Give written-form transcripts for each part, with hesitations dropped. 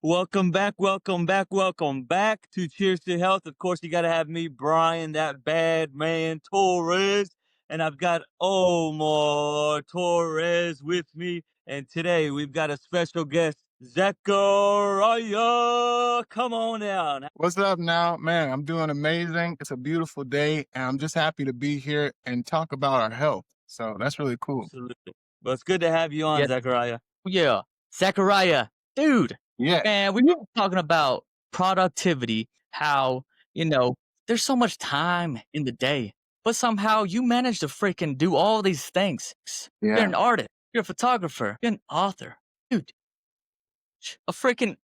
Welcome back, welcome back, welcome back to Cheers to Health. Of course, you got to have me, Brian, that bad man, Torres. And I've got Omar Torres with me. And today we've got a special guest, Zacharyah. Come on down. What's up now? Man, I'm doing amazing. It's a beautiful day, and I'm just happy to be here and talk about our health. So that's really cool. Absolutely. Well, it's good to have you on, Yeah, Zacharyah. yeah. Zachariah, dude, Yeah. man, we were talking about productivity, how, you know, there's so much time in the day, but somehow you manage to freaking do all these things. You're Yeah. an artist, you're a photographer, you're an author, dude, a freaking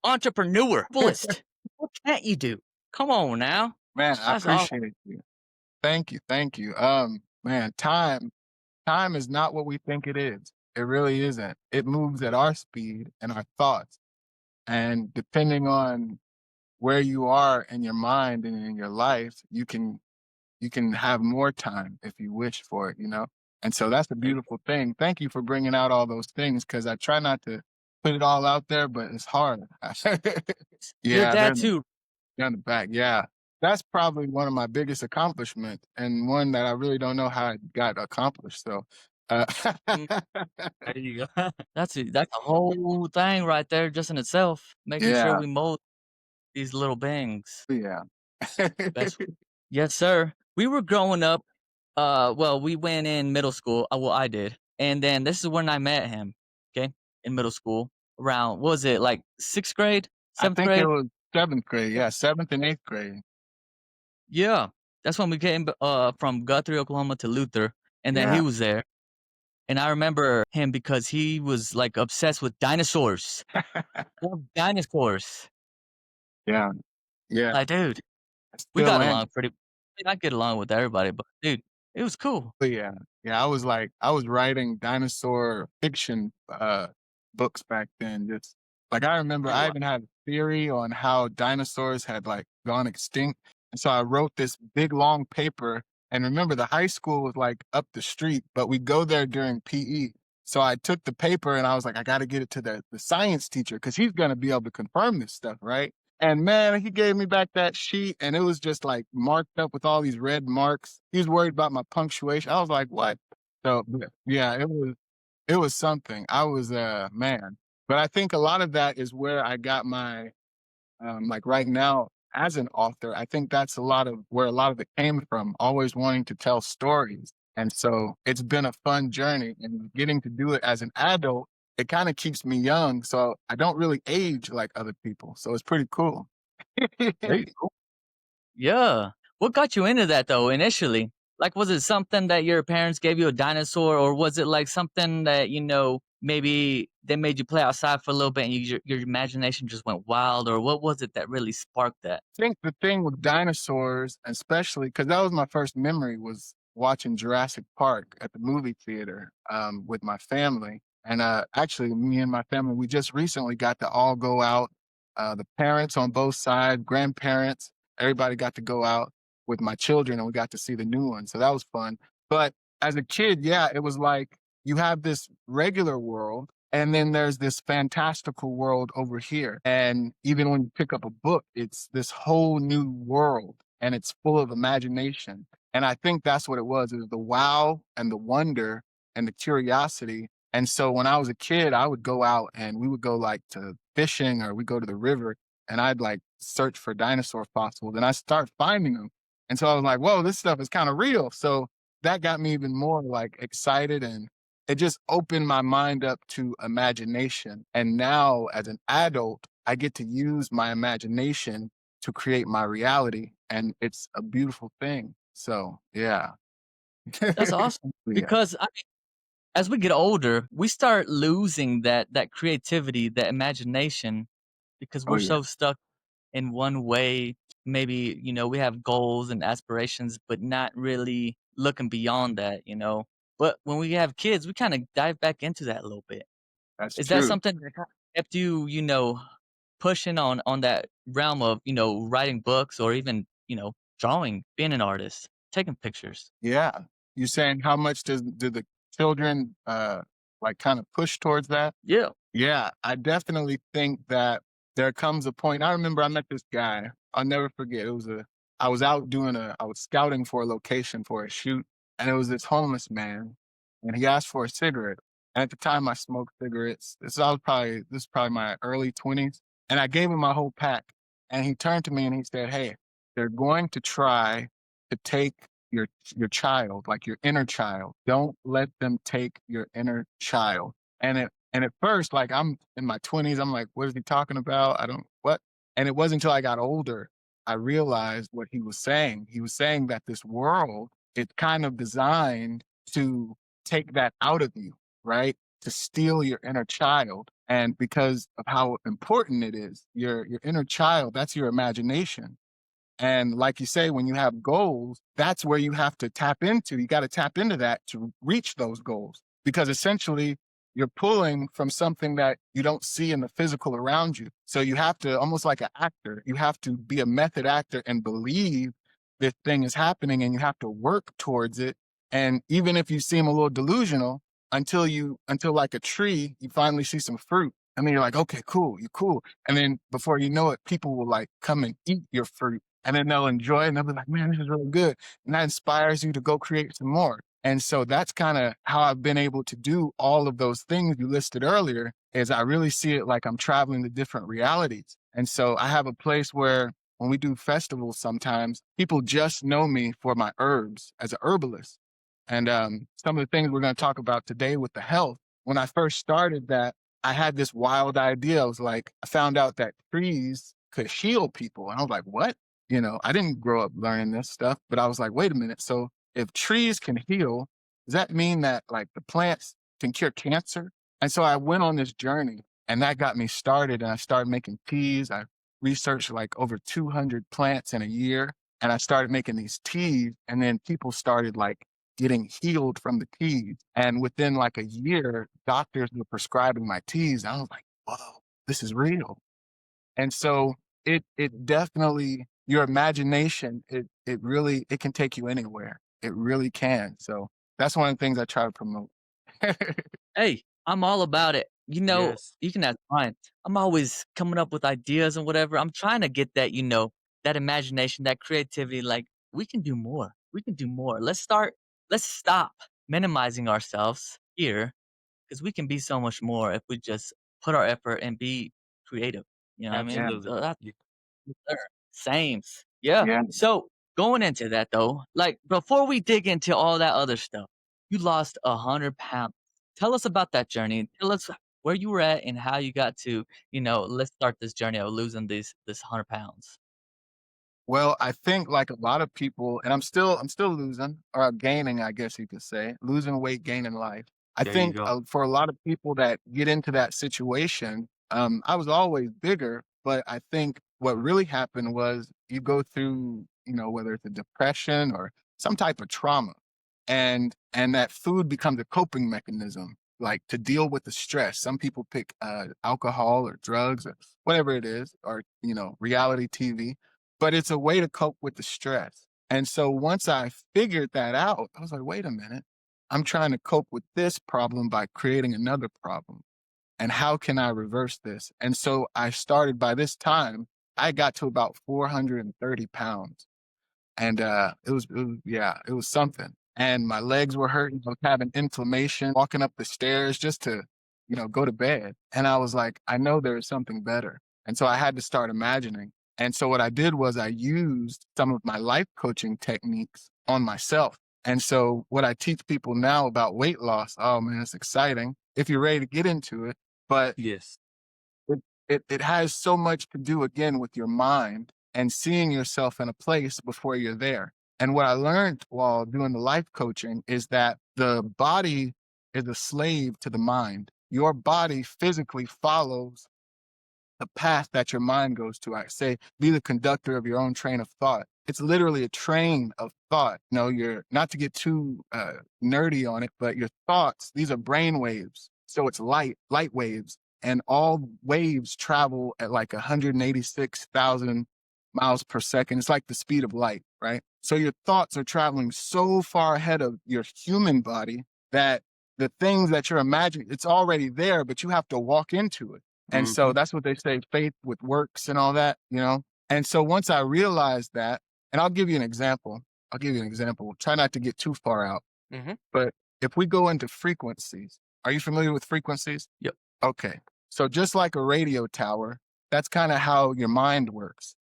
entrepreneur, herbalist. What can't you do? Come on now. Man, I That's awesome. appreciate you. Thank you. Thank you. Man, time is not what we think it is. It really isn't. It moves at our speed and our thoughts. And depending on where you are in your mind and in your life, you can have more time if you wish for it. And so that's a beautiful thing. Thank you for bringing out all those things because I try not to put it all out there, but it's hard. Your Yeah, dad too. they're in the back. Yeah. That's probably one of my biggest accomplishments and one that I really don't know how it got accomplished. So, uh, Mm, there you go. That's a whole thing right there just in itself, making sure yeah, we mold these little beings. yeah. Best Yes, sir. We were growing up, well, we went in middle school, well, I did, and then this is when I met him, okay, in middle school, around what was it, like, 6th grade? I 7th think it grade? was seventh grade. Yeah, seventh and eighth grade. Yeah. That's when we came, from Guthrie, Oklahoma to Luther, and then he Yeah. was there, and I remember him because he was, like, obsessed with dinosaurs. Loved dinosaurs. Yeah. Yeah. Like, dude, I we still got am. along pretty I mean, I get along with everybody, but dude, it was cool. But yeah, yeah, I was writing dinosaur fiction books back then. Just like I remember Oh, I wow. even had a theory on how dinosaurs had like gone extinct. And so I wrote this big long paper. And remember the high school was like up the street, but we go there during PE. So I took the paper and I was like, I gotta get it to the science teacher because he's gonna be able to confirm this stuff, right? And man, he gave me back that sheet and it was just like marked up with all these red marks. He was worried about my punctuation. I was like, what? So yeah, it was something. I was man. But I think a lot of that is where I got my like right now as an author, I think that's a lot of where a lot of it came from, always wanting to tell stories. And so it's been a fun journey and getting to do it as an adult, it kind of keeps me young. So I don't really age like other people. So it's pretty cool. Very cool. Yeah. What got you into that though initially? Like, was it something that your parents gave you a dinosaur, or was it like something that, maybe they made you play outside for a little bit and your imagination just went wild, or what was it that really sparked that? Think the thing with dinosaurs, especially because that was my first memory, was watching Jurassic Park at the movie theater with my family. And actually, me and my family, we just recently got to all go out. The parents on both sides, grandparents, everybody got to go out with my children, and we got to see the new one. So that was fun. But as a kid, yeah, it was like you have this regular world and then there's this fantastical world over here. And even when you pick up a book, it's this whole new world and it's full of imagination. And I think that's what it was. It was the wow and the wonder and the curiosity. And so when I was a kid, I would go out and we would go like to fishing or we go to the river and I'd like search for dinosaur fossils and I start finding them. And so I was like, whoa, this stuff is kind of real. So that got me even more like excited and it just opened my mind up to imagination. And now, as an adult, I get to use my imagination to create my reality. And it's a beautiful thing. So, yeah. That's awesome. Yeah. Because as we get older, we start losing that creativity, that imagination, because Oh, we're yeah. so stuck in one way. Maybe, we have goals and aspirations, but not really looking beyond that. But when we have kids, we kind of dive back into that a little bit. That's Is that true. something that kinda kept you, pushing on that realm of, writing books or even, drawing, being an artist, taking pictures? Yeah. You saying how much do the children like kind of push towards that? Yeah. Yeah, I definitely think that there comes a point. I remember I met this guy. I'll never forget. I was out I was scouting for a location for a shoot, and it was this homeless man, and he asked for a cigarette. And at the time, I smoked cigarettes. This is probably my early 20s, and I gave him my whole pack. And he turned to me and he said, "Hey, they're going to try to take your child, like your inner child. Don't let them take your inner child." And at first, like, I'm in my 20s, I'm like, what is he talking about? I don't what? And it wasn't until I got older I realized what he was saying. He was saying that this world, it's kind of designed to take that out of you, right? To steal your inner child. And because of how important it is, your inner child, that's your imagination. And like you say, when you have goals, that's where you have to tap into. You got to tap into that to reach those goals because essentially you're pulling from something that you don't see in the physical around you. So you have to, almost like an actor, you have to be a method actor and believe this thing is happening and you have to work towards it. And even if you seem a little delusional, until like a tree, you finally see some fruit. And then you're like, okay, cool, you're cool. And then before you know it, people will like come and eat your fruit and then they'll enjoy it and they'll be like, man, this is really good. And that inspires you to go create some more. And so that's kind of how I've been able to do all of those things you listed earlier is I really see it like I'm traveling to different realities. And so I have a place where when we do festivals sometimes, people just know me for my herbs as a herbalist. And some of the things we're going to talk about today with the health, when I first started that, I had this wild idea. I was like, I found out that trees could heal people. And I was like, what? You know, I didn't grow up learning this stuff, but I was like, wait a minute. So if trees can heal, does that mean that like the plants can cure cancer? And so I went on this journey and that got me started. And I started making teas. I researched like over 200 plants in a year. And I started making these teas. And then people started like getting healed from the teas. And within like a year, doctors were prescribing my teas. And I was like, whoa, this is real. And so it definitely your imagination, it really it can take you anywhere. It really can. So that's one of the things I try to promote. Hey, I'm all about it. Yes. You can ask mine. I'm always coming up with ideas and whatever. I'm trying to get that, that imagination, that creativity. Like, we can do more. We can do more. Let's stop minimizing ourselves here because we can be so much more if we just put our effort and be creative. You know what I mean? Yeah. Absolutely. So that's Y- sir. Sames. Yeah. Yeah. So going into that though, like before we dig into all that other stuff, you lost 100 pounds. Tell us about that journey. Tell us where you were at and how you got to, let's start this journey of losing this 100 pounds. Well, I think like a lot of people, and I'm still losing or gaining, I guess you could say, losing weight, gaining life. I There you think go. for a lot of people that get into that situation, I was always bigger, but I think what really happened was you go through, whether it's a depression or some type of trauma, and that food becomes a coping mechanism, like to deal with the stress. Some people pick alcohol or drugs or whatever it is, or reality TV, but it's a way to cope with the stress. And so once I figured that out, I was like, wait a minute, I'm trying to cope with this problem by creating another problem. And how can I reverse this? And so I started by this time, I got to about 430 pounds. And yeah, it was something. And my legs were hurting. I was having inflammation, walking up the stairs just to, go to bed. And I was like, I know there is something better. And so I had to start imagining. And so what I did was I used some of my life coaching techniques on myself. And so what I teach people now about weight loss, oh man, it's exciting if you're ready to get into it. But Yes. it has so much to do again with your mind and seeing yourself in a place before you're there. And what I learned while doing the life coaching is that the body is a slave to the mind. Your body physically follows the path that your mind goes to. I say, be the conductor of your own train of thought. It's literally a train of thought. You're not to get too nerdy on it, but your thoughts, these are brain waves. So it's light waves, and all waves travel at like 186,000 miles per second. It's like the speed of light, right? So your thoughts are traveling so far ahead of your human body that the things that you're imagining, it's already there, but you have to walk into it. And so that's what they say, faith with works and all that, you know? And so once I realized that, and I'll give you an example. Try not to get too far out. But if we go into frequencies, are you familiar with frequencies? Yep. Okay. So just like a radio tower, that's kind of how your mind works.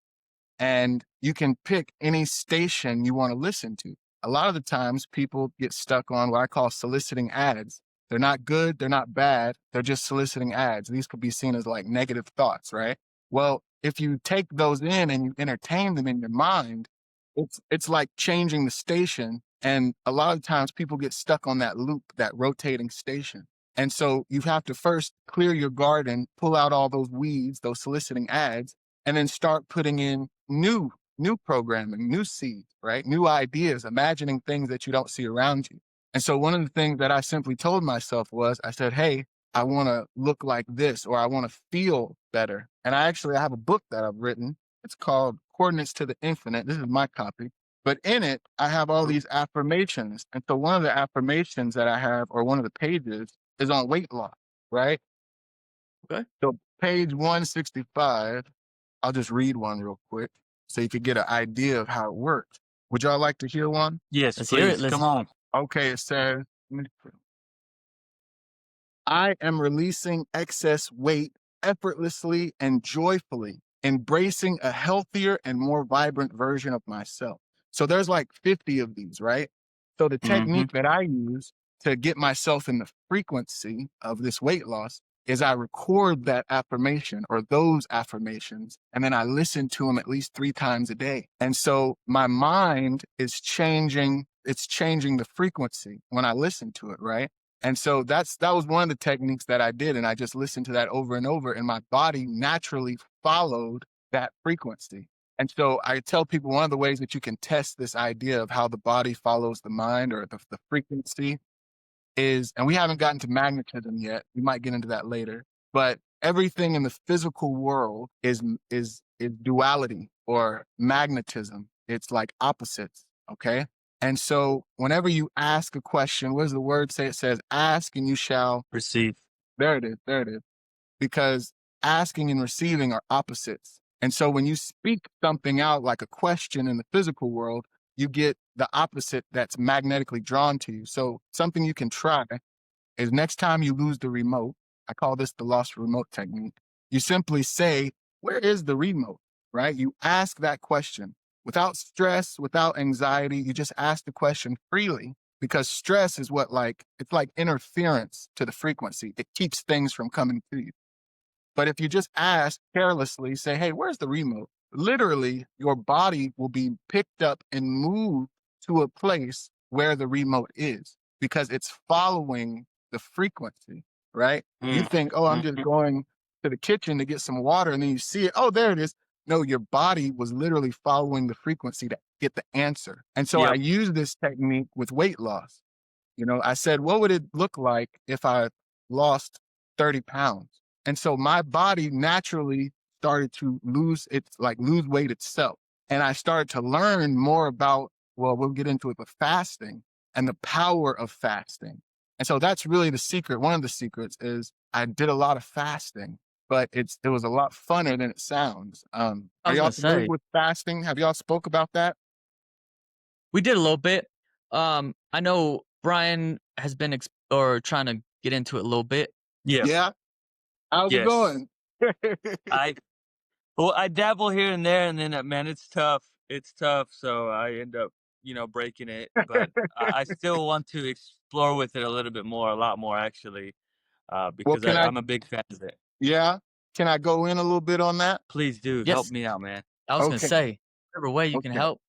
And you can pick any station you want to listen to. A lot of the times people get stuck on what I call soliciting ads. They're not good, they're not bad, they're just soliciting ads. These could be seen as like negative thoughts, right? Well, if you take those in and you entertain them in your mind, it's like changing the station. And a lot of times people get stuck on that loop, that rotating station. And so you have to first clear your garden, pull out all those weeds, those soliciting ads, and then start putting in new programming, new seeds, right? New ideas, imagining things that you don't see around you. And so one of the things that I simply told myself was, I said, hey, I want to look like this, or I want to feel better. And I have a book that I've written. It's called Coordinates to the Infinite. This is my copy. But in it, I have all these affirmations. And so one of the affirmations that I have, or one of the pages, is on weight loss, right? Okay. So page 165, I'll just read one real quick so you could get an idea of how it works. Would y'all like to hear one? Yes, Let's hear it. please. Come on. Okay, it says, I am releasing excess weight effortlessly and joyfully, embracing a healthier and more vibrant version of myself. So there's like 50 of these, right? So the technique that I use to get myself in the frequency of this weight loss is I record that affirmation or those affirmations, and then I listen to them at least 3 times a day. And so my mind is changing, it's changing the frequency when I listen to it, right? And so that was one of the techniques that I did. And I just listened to that over and over, and my body naturally followed that frequency. And so I tell people one of the ways that you can test this idea of how the body follows the mind, or the frequency, is, and we haven't gotten to magnetism yet. We might get into that later, but everything in the physical world is duality or magnetism. It's like opposites. Okay. And so whenever you ask a question, what does the word say? It says, ask and you shall receive. There it is. There it is. Because asking and receiving are opposites. And so when you speak something out like a question in the physical world, you get the opposite that's magnetically drawn to you. So something you can try is, next time you lose the remote, I call this the lost remote technique. You simply say, where is the remote, right? You ask that question without stress, without anxiety. You just ask the question freely, because stress is it's like interference to the frequency. It keeps things from coming to you. But if you just ask carelessly, say, hey, where's the remote? Literally, your body will be picked up and moved to a place where the remote is, because it's following the frequency, right? You think, oh, I'm just going to the kitchen to get some water, and then you see it. Oh, there it is. No, your body was literally following the frequency to get the answer. And so I use this technique with weight loss. You know, I said, what would it look like if I lost 30 pounds? And so my body naturally started to lose weight itself. And I started to learn more about, well, we'll get into it, but fasting and the power of fasting. And so that's really the secret. One of the secrets is I did a lot of fasting, but it was a lot funner than it sounds. I Are was y'all gonna familiar say, with fasting? Have y'all spoke about that? we did a little bit. I know Brian has been trying to get into it a little bit. Yeah. Yeah. How's it Yes. going? I dabble here and there, and then man, it's tough. It's tough. So I end up, breaking it. But I still want to explore with it a lot more actually, Well, because I'm a big fan of it. yeah, can I go in a little bit on that? Please do help Yes, me out, man. I was gonna Okay. say, whatever way you can Okay. help,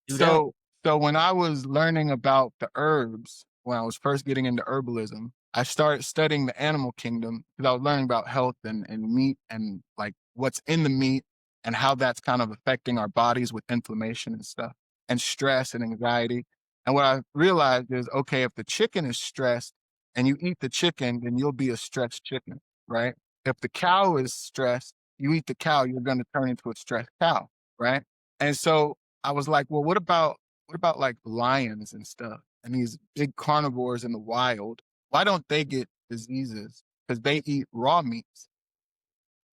do that. So when I was learning about the herbs, when I was first getting into herbalism, I started studying the animal kingdom, because I was learning about health and meat, and like what's in the meat and how that's kind of affecting our bodies with inflammation and stuff, and stress and anxiety. And what I realized is, okay, if the chicken is stressed and you eat the chicken, then you'll be a stressed chicken, right? If the cow is stressed, you eat the cow, you're going to turn into a stressed cow, right? And so I was like, well, what about like lions and stuff, and these big carnivores in the wild? Why don't they get diseases? Because they eat raw meats.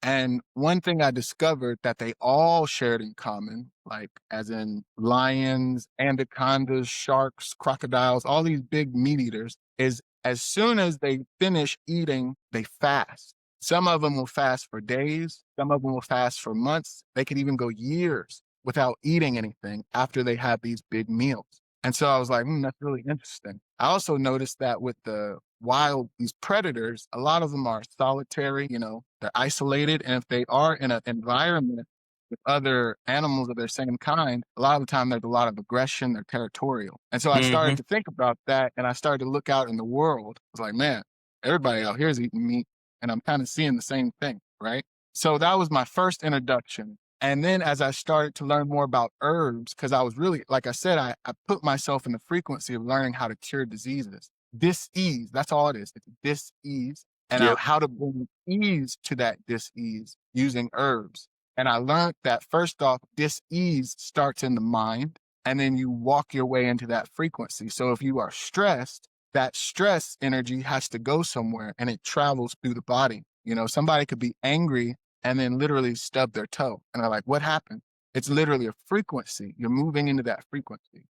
And one thing I discovered that they all shared in common, like as in lions, anacondas, sharks, crocodiles, all these big meat eaters, is as soon as they finish eating, they fast. Some of them will fast for days. Some of them will fast for months. They could even go years without eating anything after they have these big meals. And so I was like, that's really interesting. I also noticed that with the wild, these predators, a lot of them are solitary, they're isolated. And if they are in an environment with other animals of their same kind, a lot of the time there's a lot of aggression, they're territorial. And so I started Mm-hmm. to think about that, and I started to look out in the world. I was like, man, everybody out here is eating meat, and I'm kind of seeing the same thing, right? So that was my first introduction. And then as I started to learn more about herbs, because I was really, like I said, I put myself in the frequency of learning how to cure diseases. Dis-ease, that's all it is. It's dis-ease. And Yep. how to bring ease to that dis-ease using herbs. And I learned that first off, dis-ease starts in the mind, and then you walk your way into that frequency. So if you are stressed, that stress energy has to go somewhere, and it travels through the body. Somebody could be angry and then literally stub their toe. And they're like, what happened? It's literally a frequency. You're moving into that frequency.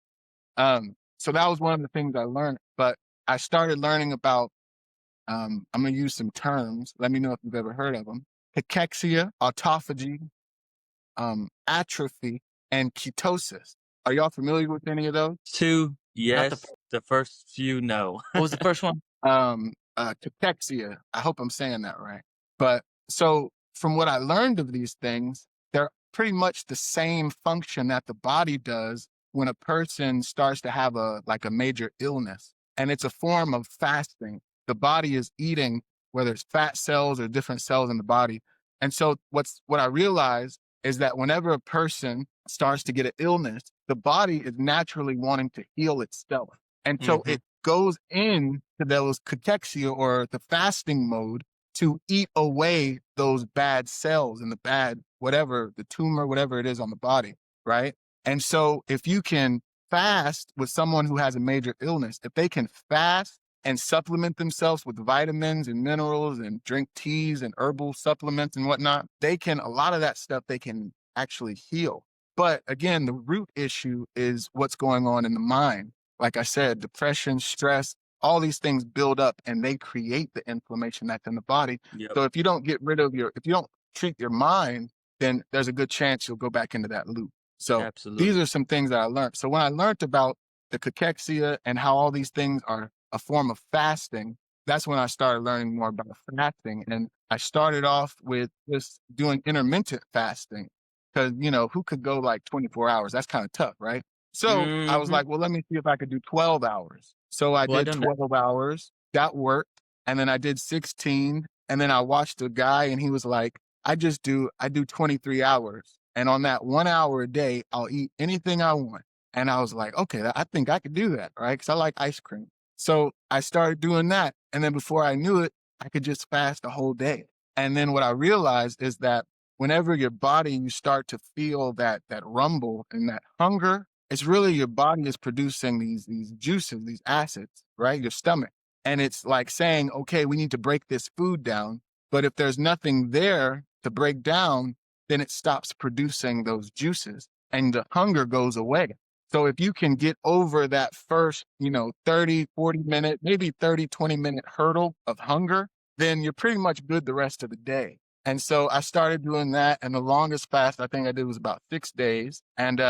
So that was one of the things I learned. But I started learning about, I'm going to use some terms. Let me know if you've ever heard of them. Cachexia, autophagy, atrophy, and ketosis. Are y'all familiar with any of those? Two, Not the yes. The first few, no. What was the first one? Cachexia. I hope I'm saying that right. But so from what I learned of these things, they're pretty much the same function that the body does when a person starts to have a major illness. And it's a form of fasting. The body is eating, whether it's fat cells or different cells in the body. And so what I realized is that whenever a person starts to get an illness, the body is naturally wanting to heal itself. And so Mm-hmm. it goes into those cachexia, or the fasting mode, to eat away those bad cells and the bad, whatever, the tumor, whatever it is on the body, right? And so if you can fast with someone who has a major illness, if they can fast and supplement themselves with vitamins and minerals and drink teas and herbal supplements and whatnot, a lot of that stuff they can actually heal. But again, the root issue is what's going on in the mind. Like I said, depression, stress, all these things build up and they create the inflammation that's in the body. Yep. So if you don't if you don't treat your mind, then there's a good chance you'll go back into that loop. So Absolutely. these are some things that I learned. So when I learned about the cachexia and how all these things are a form of fasting, that's when I started learning more about fasting. And I started off with just doing intermittent fasting because, who could go like 24 hours? That's kind of tough, right? So I was Mm-hmm. like, well, let me see if I could do 12 hours. So I Well, I did done that. 12 hours. That worked. And then I did 16. And then I watched a guy and he was like, I do 23 hours. And on that 1 hour a day, I'll eat anything I want. And I was like, okay, I think I could do that, right? Because I like ice cream. So I started doing that. And then before I knew it, I could just fast a whole day. And then what I realized is that whenever your body, you start to feel that rumble and that hunger, it's really your body is producing these juices, these acids, right? Your stomach. And it's like saying, okay, we need to break this food down. But if there's nothing there to break down, then it stops producing those juices and the hunger goes away. So if you can get over that first, 30, 40 minute, maybe 30, 20-minute hurdle of hunger, then you're pretty much good the rest of the day. And so I started doing that. And the longest fast I think I did was about 6 days. And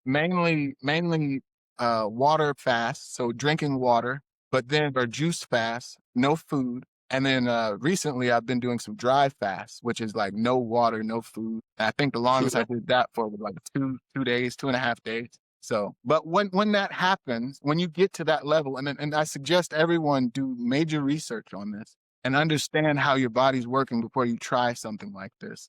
mainly water fast, so drinking water, but then or juice fast, no food. And then recently I've been doing some dry fast, which is like no water, no food. And I think the longest I did that for was like 2 days, 2.5 days. So, but when that happens, when you get to that level, and I suggest everyone do major research on this and understand how your body's working before you try something like this.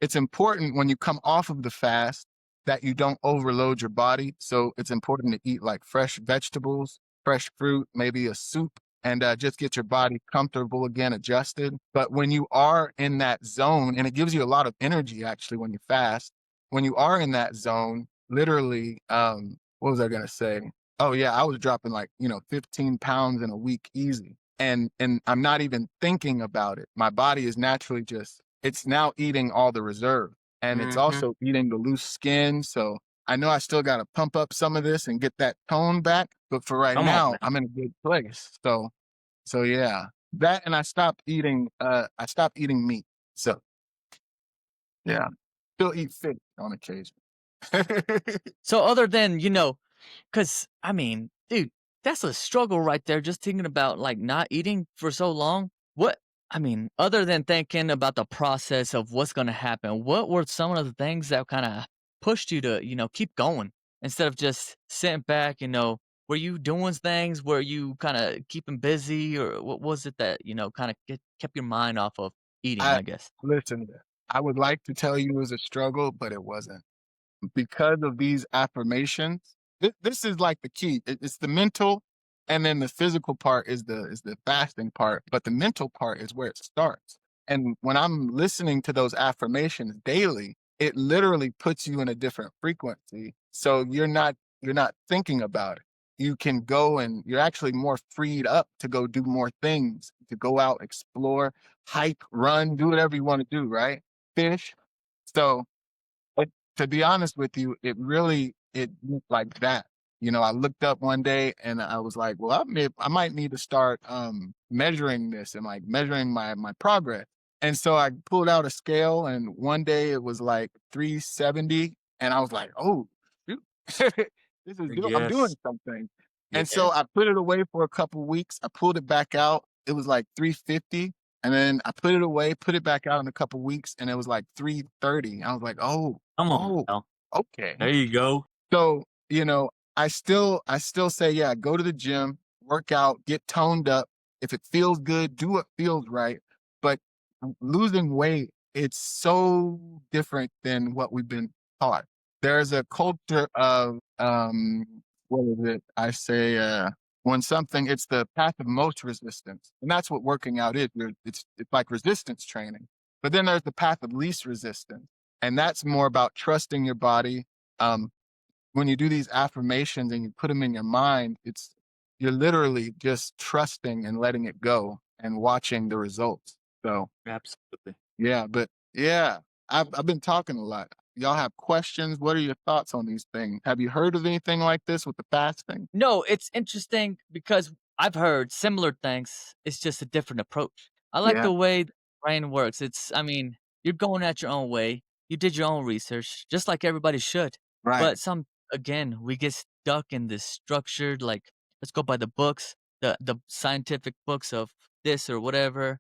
It's important when you come off of the fast that you don't overload your body. So it's important to eat like fresh vegetables, fresh fruit, maybe a soup, and just get your body comfortable again, adjusted. But when you are in that zone, and it gives you a lot of energy actually when you fast, when you are in that zone, literally, what was I going to say? Oh yeah, I was dropping like, 15 pounds in a week easy. and I'm not even thinking about it. My body is naturally it's now eating all the reserve, and it's also eating the loose skin. So I know I still got to pump up some of this and get that tone back, but for right Come on, now, man. I'm in a good place. So yeah, that, and I stopped eating meat. So yeah, still eat fish on occasion. So other than, because I mean, dude, that's a struggle right there. Just thinking about like not eating for so long. What I mean, other than thinking about the process of what's going to happen, what were some of the things that kind of pushed you to, keep going instead of just sitting back? Were you doing things? Were you kind of keeping busy, or what was it that kind of kept your mind off of eating? I I guess. listen. I would like to tell you it was a struggle, but it wasn't. Because of these affirmations, this is like the key. It's the mental, and then the physical part is the fasting part, but the mental part is where it starts. And when I'm listening to those affirmations daily, it literally puts you in a different frequency. So you're not thinking about it. You can go, and you're actually more freed up to go do more things, to go out, explore, hike, run, do whatever you want to do, right? Fish. So but to be honest with you, it looked like that. I looked up one day and I was like, well, I might need to start measuring this and like measuring my progress. And so I pulled out a scale, and one day it was like 370, and I was like, oh, shoot. I'm Yes. doing something. And Yeah. so I put it away for a couple weeks. I pulled it back out. It was like 350. And then I put it away, put it back out in a couple weeks, and it was like 330. I was like, Come on oh, now. okay. There you go. So, I still say, yeah, go to the gym, work out, get toned up. If it feels good, do what feels right. But losing weight, it's so different than what we've been taught. There's a culture of what is it? I say it's the path of most resistance. And that's what working out is. It's like resistance training. But then there's the path of least resistance. And that's more about trusting your body. Um, when you do these affirmations and you put them in your mind, you're literally just trusting and letting it go and watching the results. So Absolutely. yeah, but yeah, I've been talking a lot. Y'all have questions? What are your thoughts on these things? Have you heard of anything like this with the fasting? No, it's interesting because I've heard similar things. It's just a different approach. I like Yeah, the way the brain works. You're going at your own way. You did your own research, just like everybody should. right. But again, we get stuck in this structured, like, let's go by the books, the scientific books of this or whatever.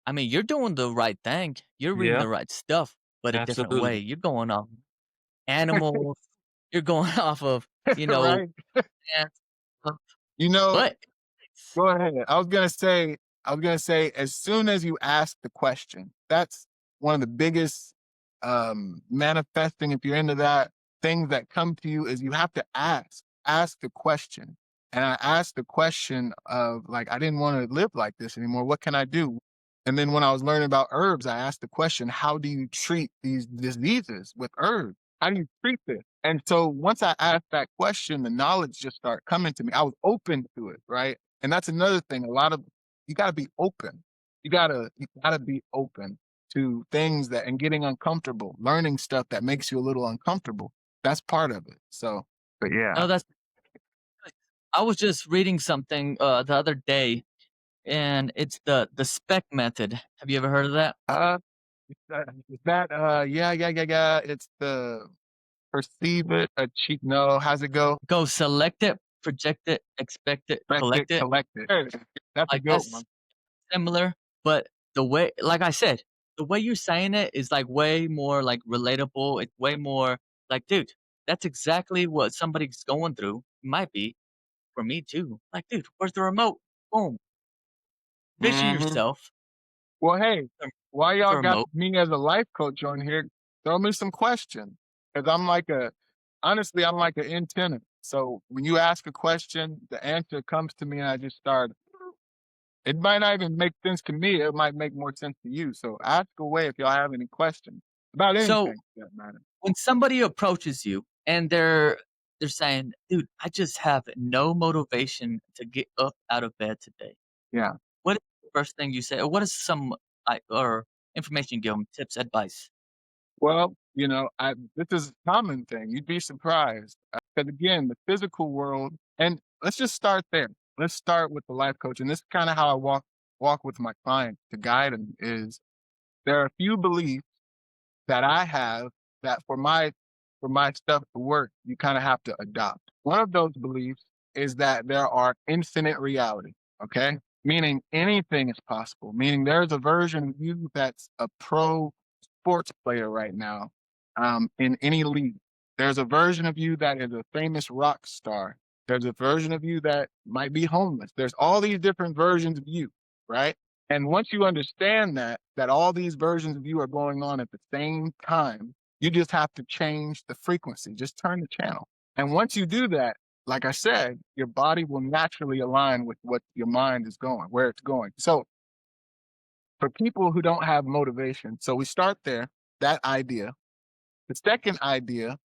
I mean, you're doing the right thing. You're reading Yeah. the right stuff, but a different way. Absolutely. You're going off animals. You're going off of, you know, Right. plants, You know, but it's Go ahead. I was gonna say, as soon as you ask the question, that's one of the biggest manifesting, if you're into that, things that come to you is you have to ask the question. And I asked the question of like, I didn't want to live like this anymore. What can I do? And then when I was learning about herbs, I asked the question, how do you treat these diseases with herbs? How do you treat this? And so once I asked that question, the knowledge just started coming to me. I was open to it, right? And that's another thing. You got to be open. You got to be open to things that and getting uncomfortable, learning stuff that makes you a little uncomfortable. That's part of it. So, but yeah, no, that's I was just reading something the other day, and it's the spec method. Have you ever heard of that? uh, yeah. It's the perceive it, achieve. No, how's it go? Go select it, project it, expect it, Expect it, collect it. collect it. There it is. That's a I good guess one. similar, but the way, like I said, the way you're saying it is like way more like relatable. It's way more like, dude, that's exactly what somebody's going through. Might be for me too. Like, dude, where's the remote? Boom, vision Hmm. yourself. Well, hey, The why y'all the got remote. me as a life coach on here? Throw me some questions. Because honestly, I'm like an antenna. So when you ask a question, the answer comes to me and I just start. It might not even make sense to me. It might make more sense to you. So ask away if y'all have any questions about So anything for that matter. when somebody approaches you and they're saying, "Dude, I just have no motivation to get up out of bed today." Yeah. first thing you say? Or what is some or information you give them, tips, advice? Well, this is a common thing. You'd be surprised. Because again, the physical world, and let's just start there. Let's start with the life coach. And this is kind of how I walk with my client to guide them is there are a few beliefs that I have that for my stuff to work, you kind of have to adopt. One of those beliefs is that there are infinite reality, okay? Meaning anything is possible, meaning there's a version of you that's a pro sports player right now in any league. There's a version of you that is a famous rock star. There's a version of you that might be homeless. There's all these different versions of you, right? And once you understand that all these versions of you are going on at the same time, you just have to change the frequency, just turn the channel. And once you do that, like I said, your body will naturally align with what your mind is going, where it's going. So for people who don't have motivation, so we start there, that idea. The second idea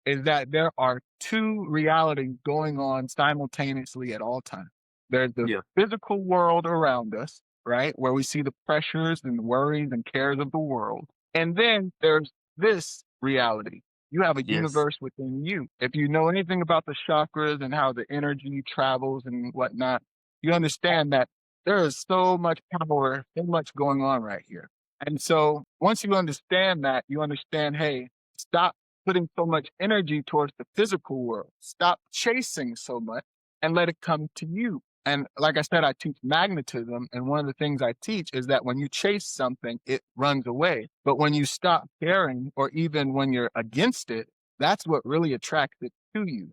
is that there are two realities going on simultaneously at all times. There's the Yeah. physical world around us, right? Where we see the pressures and worries and cares of the world. And then there's this reality. You have a Yes. universe within you. If you know anything about the chakras and how the energy travels and whatnot, you understand that there is so much power, so much going on right here. And so once you understand that, you understand, hey, stop putting so much energy towards the physical world. Stop chasing so much and let it come to you. And like I said, I teach magnetism. And one of the things I teach is that when you chase something, it runs away. But when you stop caring, or even when you're against it, that's what really attracts it to you.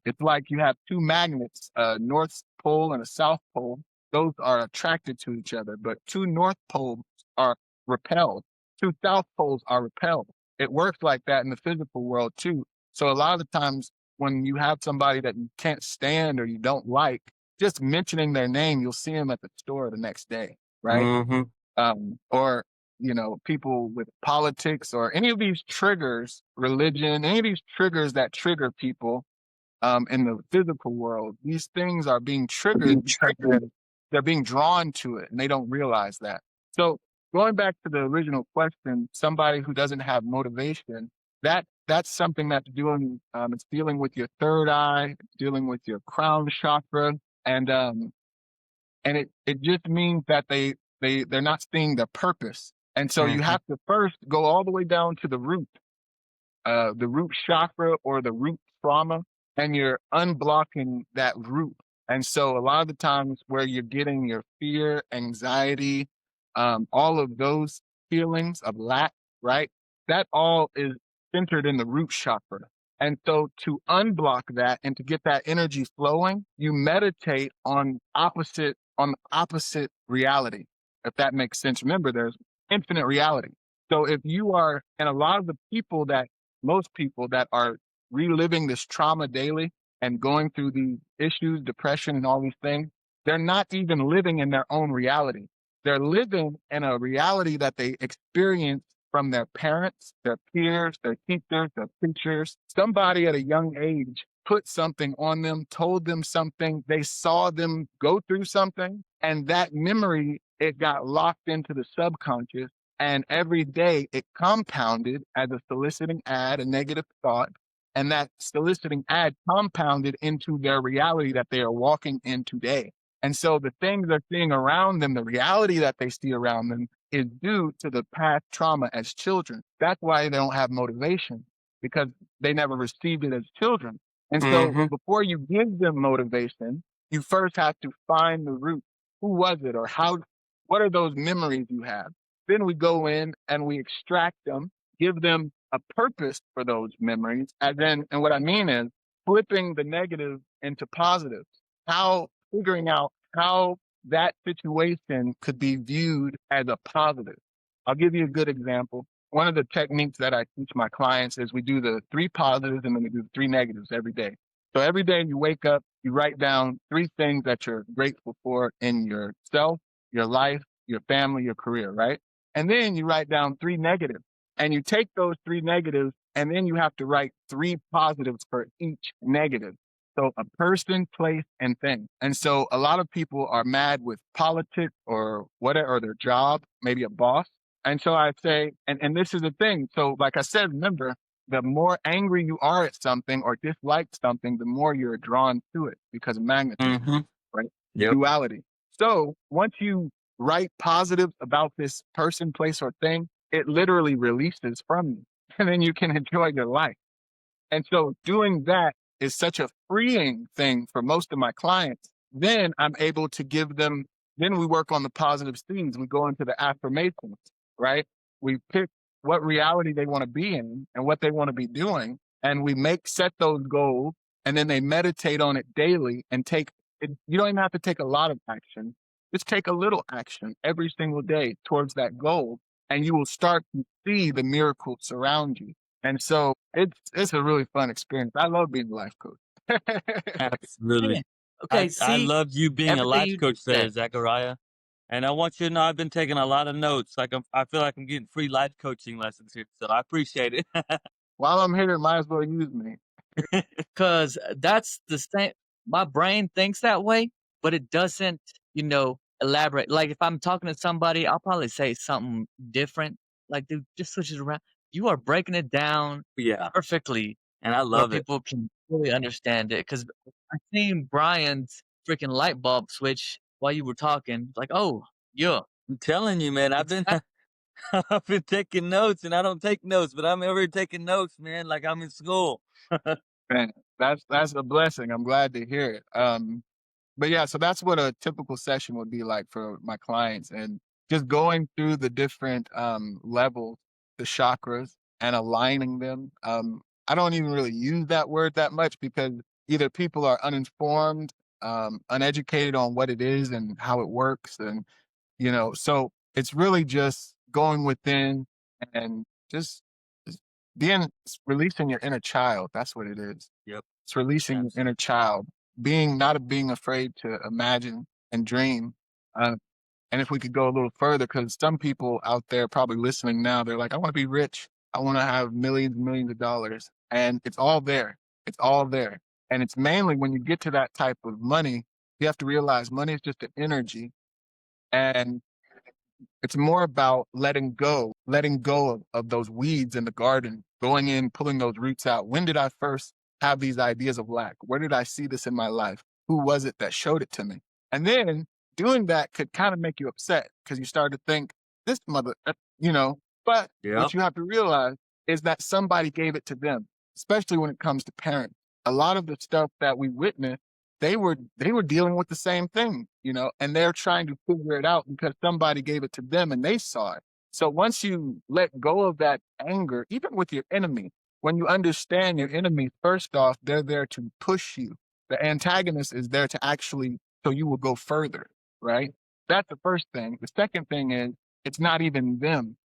It's like you have two magnets, a North Pole and a South Pole. Those are attracted to each other, but two North Poles are repelled. Two South Poles are repelled. It works like that in the physical world too. So a lot of the times when you have somebody that you can't stand or you don't like, just mentioning their name, you'll see them at the store the next day, right? Mm-hmm. Or people with politics or any of these triggers, religion, any of these triggers that trigger people in the physical world, these things are being triggered because they're being drawn to it and they don't realize that. So going back to the original question, somebody who doesn't have motivation, that's something that's doing, it's dealing with your third eye, it's dealing with your crown chakra. And it just means that they're not seeing their purpose. And so you Mm-hmm. have to first go all the way down to the root chakra or the root trauma, and you're unblocking that root. And so a lot of the times where you're getting your fear, anxiety, all of those feelings of lack, right? That all is centered in the root chakra. And so to unblock that and to get that energy flowing, you meditate on the opposite reality, if that makes sense. Remember, there's infinite reality. So if you are, and a lot of the people most people that are reliving this trauma daily and going through these issues, depression and all these things, they're not even living in their own reality. They're living in a reality that they experience from their parents, their peers, their teachers, their preachers. Somebody at a young age put something on them, told them something, they saw them go through something, and that memory, it got locked into the subconscious. And every day it compounded as a soliciting ad, a negative thought. And that soliciting ad compounded into their reality that they are walking in today. And so the things they're seeing around them, the reality that they see around them is due to the past trauma as children. That's why they don't have motivation, because they never received it as children. And so Mm-hmm. before you give them motivation, you first have to find the root. Who was it, or what are those memories you have? Then we go in and we extract them, give them a purpose for those memories. And what I mean is flipping the negative into positive. Figuring out how that situation could be viewed as a positive. I'll give you a good example. One of the techniques that I teach my clients is we do the 3 positives and then we do the 3 negatives every day. So every day you wake up, you write down 3 things that you're grateful for in yourself, your life, your family, your career, right? And then you write down 3 negatives, and you take those 3 negatives and then you have to write 3 positives for each negative. So a person, place, and thing. And so a lot of people are mad with politics or whatever, or their job, maybe a boss. And so I say, and this is the thing. So like I said, remember, the more angry you are at something or dislike something, the more you're drawn to it because of magnetism, Mm-hmm. right? Yep. Duality. So once you write positive about this person, place, or thing, it literally releases from you. And then you can enjoy your life. And so doing that is such a freeing thing for most of my clients. Then I'm able to give them, then we work on the positive things. We go into the affirmations, right? We pick what reality they want to be in and what they want to be doing. And we set those goals, and then they meditate on it daily and take it. You don't even have to take a lot of action. Just take a little action every single day towards that goal, and you will start to see the miracles surround you. And so it's a really fun experience. I love being a life coach. Absolutely. Man. Okay, I see, love you being a everything life you coach just there, said. Zachariah. And I want you to know I've been taking a lot of notes. Like I feel like I'm getting free life coaching lessons here, so I appreciate it. While I'm here, might as well use me. Cause that's the same. My brain thinks that way, but it doesn't, elaborate. Like if I'm talking to somebody, I'll probably say something different. Like, dude, just switch it around. You are breaking it down Yeah, perfectly and I where love it. people can really understand it. Cause I seen Brian's freaking light bulb switch while you were talking. Like, oh, yeah, I'm telling you, man. exactly. I've been taking notes, and I don't take notes, but I'm over here taking notes, man. Like I'm in school. Man, that's a blessing. I'm glad to hear it. But yeah, so that's what a typical session would be like for my clients, and just going through the different levels, the chakras, and aligning them. I don't even really use that word that much because either people are uninformed, uneducated on what it is and how it works, and so it's really just going within and just being releasing your inner child. That's what it is. Yep. It's releasing your inner Absolutely. child, being afraid to imagine and dream. Uh, and if we could go a little further, because some people out there probably listening now, they're like, I want to be rich. I want to have millions and millions of dollars. And it's all there. It's all there. And it's mainly when you get to that type of money, you have to realize money is just an energy. And it's more about letting go of those weeds in the garden, going in, pulling those roots out. When did I first have these ideas of lack? Where did I see this in my life? Who was it that showed it to me? And then doing that could kind of make you upset because you start to think, this mother, but what Yep. you have to realize is that somebody gave it to them, especially when it comes to parents. A lot of the stuff that we witness, they were dealing with the same thing, and they're trying to figure it out because somebody gave it to them and they saw it. So once you let go of that anger, even with your enemy, when you understand your enemy, first off, they're there to push you. The antagonist is there to actually, so you will go further, right? That's the first thing. The second thing is it's not even them.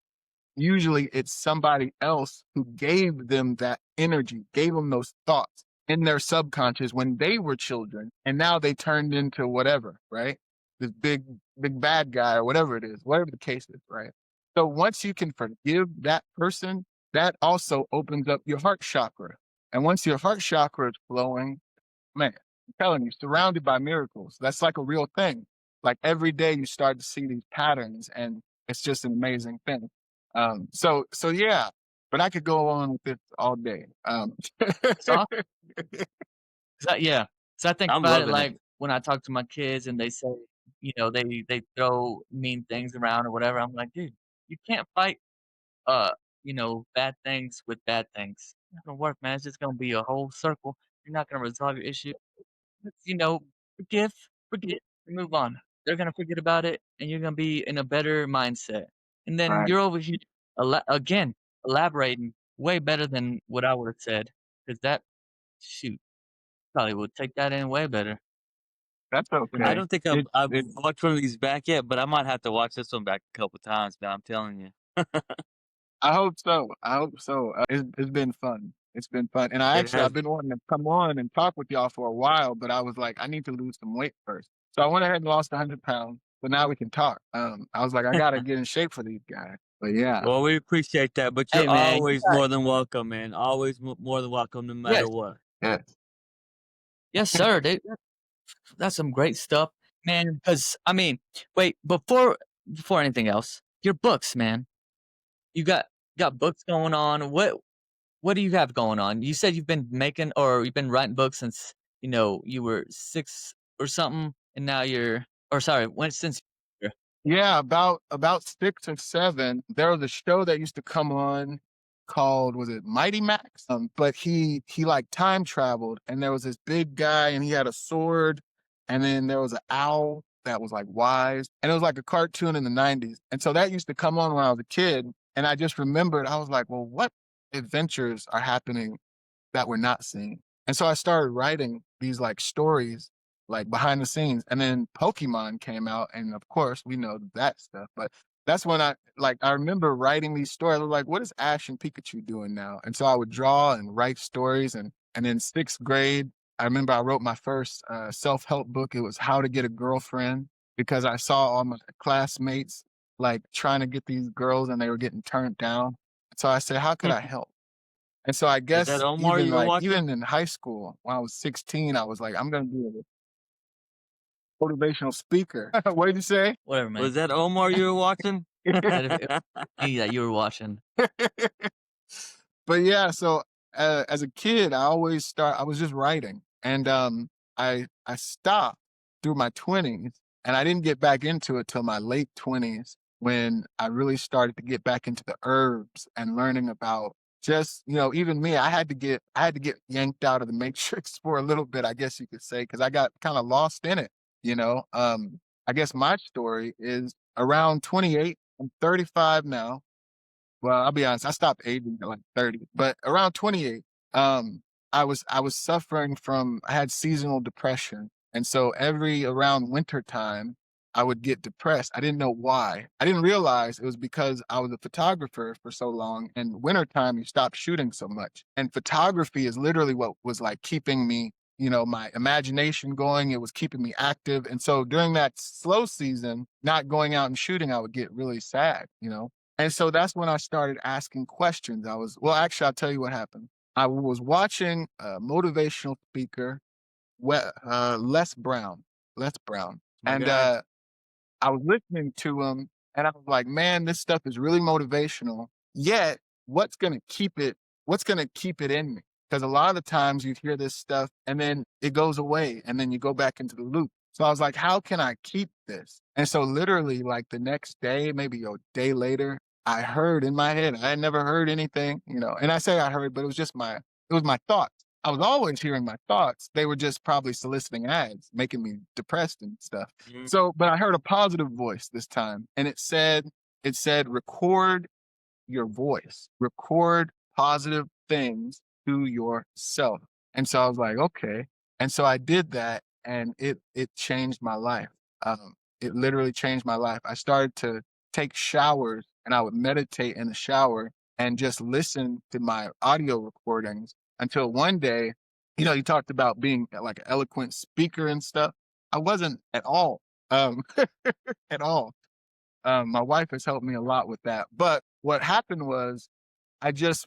Usually it's somebody else who gave them that energy, gave them those thoughts in their subconscious when they were children, and now they turned into whatever, right? This big bad guy or whatever it is, whatever the case is, right? So once you can forgive that person, that also opens up your heart chakra. And once your heart chakra is flowing, man, I'm telling you, surrounded by miracles. That's like a real thing. Like every day you start to see these patterns, and it's just an amazing thing. So yeah, but I could go on with this all day. It's awesome. Yeah. So I think I'm about it loving it. like when I talk to my kids and they say, they throw mean things around or whatever. I'm like, dude, you can't fight uh, bad things with bad things. It's not gonna work, man. It's just gonna be a whole circle. You're not gonna resolve your issue. It's, forgive, forget, and move on. They're gonna forget about it, and you're gonna be in a better mindset. And then Right. you're over here again elaborating way better than what I would have said. Because that shoot probably would take that in way better. That's I okay. don't think I've watched one of these back yet, but I might have to watch this one back a couple times, man. I'm telling you. I hope so. I hope so. It's been fun. It's been fun. And It I've has. been wanting to come on and talk with y'all for a while, but I was like, I need to lose some weight first. So I went ahead and lost 100 pounds, but now we can talk. I was like, I got to get in shape for these guys. But yeah, Well, we appreciate that, but you're Hey, man, always more than welcome, man. Always more than welcome, no matter yes, what. yes. Yes, sir. That's some great stuff, man. Because I mean, wait, before anything else, your books, man. You got books going on. What do you have going on? You said you've been making or you've been writing books since you were 6 or something, and now you're or sorry, when since you're Yeah, about 6 or 7, there was a show that used to come on called, was it Mighty Max? But he like time traveled, and there was this big guy, and he had a sword, and then there was an owl that was like wise, and it was like a cartoon in the 90s. And so that used to come on when I was a kid, and I just remembered, I was like, well, what adventures are happening that we're not seeing? And so I started writing these like stories, like behind the scenes. And then Pokemon came out, and of course we know that stuff. But that's when I remember writing these stories. I was like, what is Ash and Pikachu doing now? And so I would draw and write stories. And in 6th grade, I remember I wrote my first self-help book. It was How to Get a Girlfriend, because I saw all my classmates like trying to get these girls and they were getting turned down. So I said, how could I help? And so I Was that guess Omar you were watching? even in high school, when I was 16, I was like, I'm gonna be a motivational speaker. What did you say? whatever, man. Was that Omar you were watching? That if it me that you were watching. But yeah, so as a kid, I was just writing. And I stopped through my 20s, and I didn't get back into it till my late 20s, when I really started to get back into the herbs and learning about just, even me, I had to get yanked out of the matrix for a little bit, I guess you could say, because I got kind of lost in it, you know. I guess my story is around 28. I'm 35 now. Well, I'll be honest, I stopped aging at like 30, but around 28, I was suffering from, I had seasonal depression. And so every around winter time, I would get depressed. I didn't know why. I didn't realize it was because I was a photographer for so long, and wintertime you stop shooting so much. And photography is literally what was like keeping me, my imagination going. It was keeping me active. And so during that slow season, not going out and shooting, I would get really sad. And so that's when I started asking questions. Well, actually, I'll tell you what happened. I was watching a motivational speaker, Les Brown, Les Brown. My And guy. I was listening to him, and I was like, man, this stuff is really motivational. Yet, what's going to keep it? What's going to keep it in me? Because a lot of the times you hear this stuff and then it goes away, and then you go back into the loop. So I was like, how can I keep this? And so literally like the next day, maybe a day later, I heard in my head, I had never heard anything, and I say I heard, but it was my thoughts. I was always hearing my thoughts. They were just probably soliciting ads, making me depressed and stuff. Mhm. So, but I heard a positive voice this time, and it said, record your voice, record positive things to yourself. And so I was like, okay. And so I did that, and it changed my life. It literally changed my life. I started to take showers, and I would meditate in the shower and just listen to my audio recordings until one day, you talked about being like an eloquent speaker and stuff. I wasn't at all, at all. My wife has helped me a lot with that. But what happened was,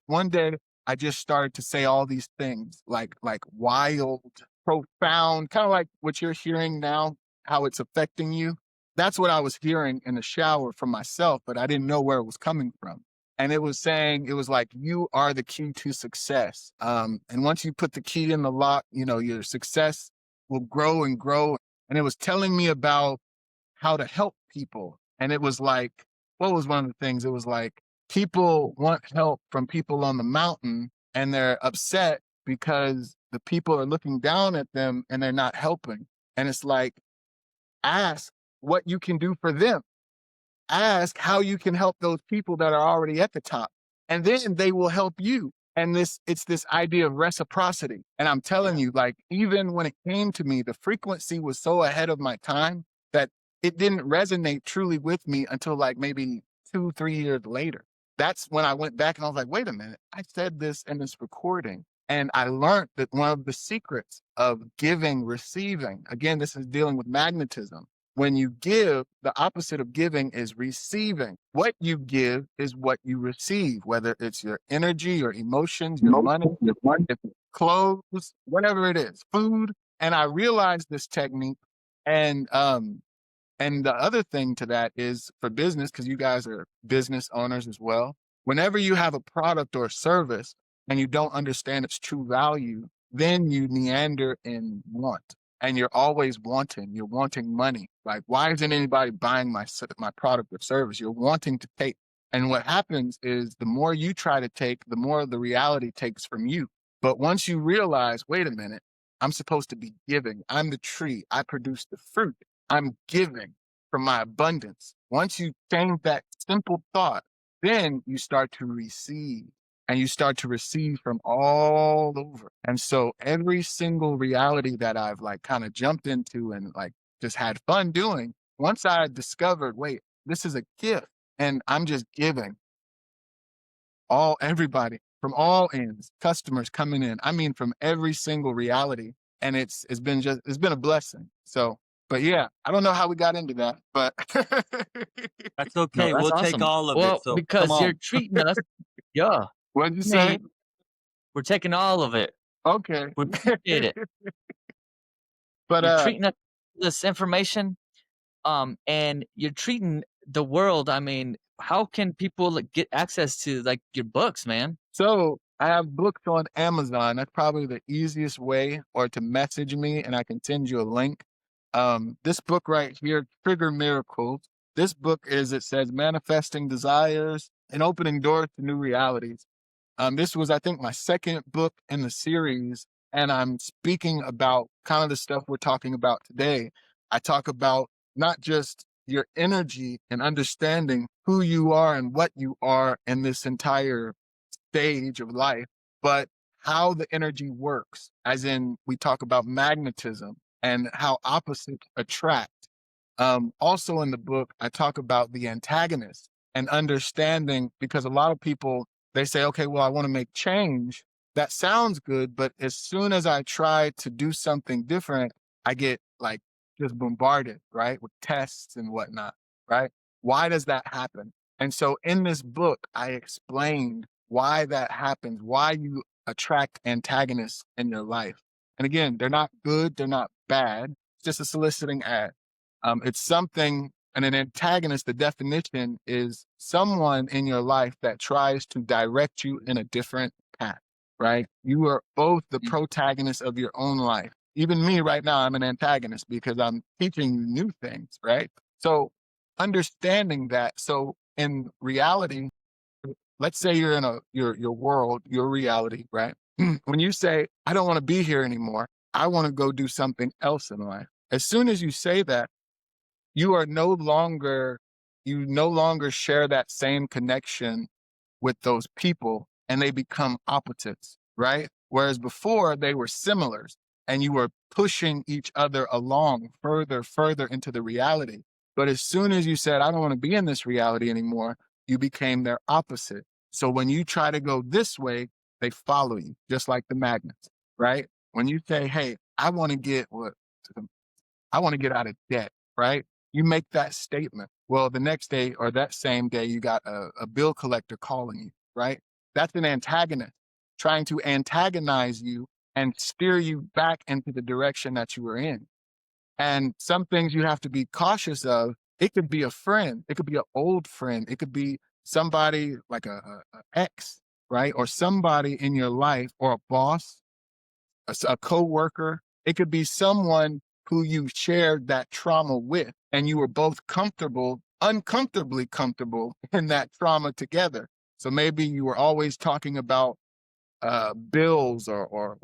one day I just started to say all these things, like wild, profound, kind of like what you're hearing now, how it's affecting you. That's what I was hearing in the shower from myself, but I didn't know where it was coming from. And it was saying, it was like, you are the key to success. And once you put the key in the lock, your success will grow and grow. And it was telling me about how to help people. And it was like, what was one of the things? It was like, people want help from people on the mountain, and they're upset because the people are looking down at them and they're not helping. And it's like, ask what you can do for them. Ask how you can help those people that are already at the top, and then they will help you. And it's this idea of reciprocity. And I'm telling Yeah. you, like, even when it came to me, the frequency was so ahead of my time that it didn't resonate truly with me until like maybe 2, 3 years later. That's when I went back and I was like, wait a minute, I said this in this recording. And I learned that one of the secrets of giving, receiving, again, this is dealing with magnetism. When you give, the opposite of giving is receiving. What you give is what you receive, whether it's your energy, your emotions, your money, if it's clothes, whatever it is, food. And I realized this technique, and the other thing to that is for business, because you guys are business owners as well. Whenever you have a product or a service and you don't understand its true value, then you meander in want, and you're always wanting. You're wanting money. Like, why isn't anybody buying my product or service? You're wanting to take. And what happens is the more you try to take, the more the reality takes from you. But once you realize, wait a minute, I'm supposed to be giving. I'm the tree. I produce the fruit. I'm giving from my abundance. Once you change that simple thought, then you start to receive, and you start to receive from all over. And so every single reality that I've like kind of jumped into and like just had fun doing, once I discovered, wait, this is a gift and I'm just giving everybody from all ends, customers coming in. I mean, from every single reality. And it's been a blessing. So, but yeah, I don't know how we got into that, but That's No, okay. that's We'll take awesome. all of it. Well, So come because you're on. treating us, yeah. what did you I say? mean, we're taking all of it. Okay. We appreciate it. But You're treating us this information, and you're treating the world. I mean, how can people like, get access to like your books, man? so I have books on Amazon. That's probably the easiest way, or to message me and I can send you a link. This book right here, Trigger Miracles. This book it says manifesting desires and opening doors to new realities. This was, I think, my second book in the series, and I'm speaking about kind of the stuff we're talking about today. I talk about not just your energy and understanding who you are and what you are in this entire stage of life, but how the energy works, as in we talk about magnetism and how opposites attract. Also in the book, I talk about the antagonist and understanding, because a lot of people, they say, okay, well, I want to make change. That sounds good, but as soon as I try to do something different, I get like just bombarded, right, with tests and whatnot, right? Why does that happen? And so in this book, I explained why that happens, why you attract antagonists in your life. And again, they're not good, they're not bad, it's just a soliciting ad. It's something, and an antagonist, the definition is someone in your life that tries to direct you in a different path, right? You are both the Mm. protagonist of your own life. Even me right now, I'm an antagonist because I'm teaching you new things, right? So understanding that. So in reality, let's say you're in your world, your reality, right? When you say, I don't want to be here anymore, I want to go do something else in life. As soon as you say that, you are no longer, you no longer share that same connection with those people, and they become opposites, right? Whereas before they were similars and you were pushing each other along further into the reality. But as soon as you said, I don't want to be in this reality anymore, you became their opposite. So when you try to go this way, they follow you, just like the magnets, right? When you say, hey, I want to get out of debt, right? You make that statement. Well, the next day or that same day, you got a bill collector calling you, right? That's an antagonist trying to antagonize you and steer you back into the direction that you were in. And some things you have to be cautious of. It could be a friend. It could be an old friend. It could be somebody like a ex, right? Or somebody in your life, or a boss, a coworker. It could be someone who you shared that trauma with, and you were both uncomfortably comfortable in that trauma together. So maybe you were always talking about bills, or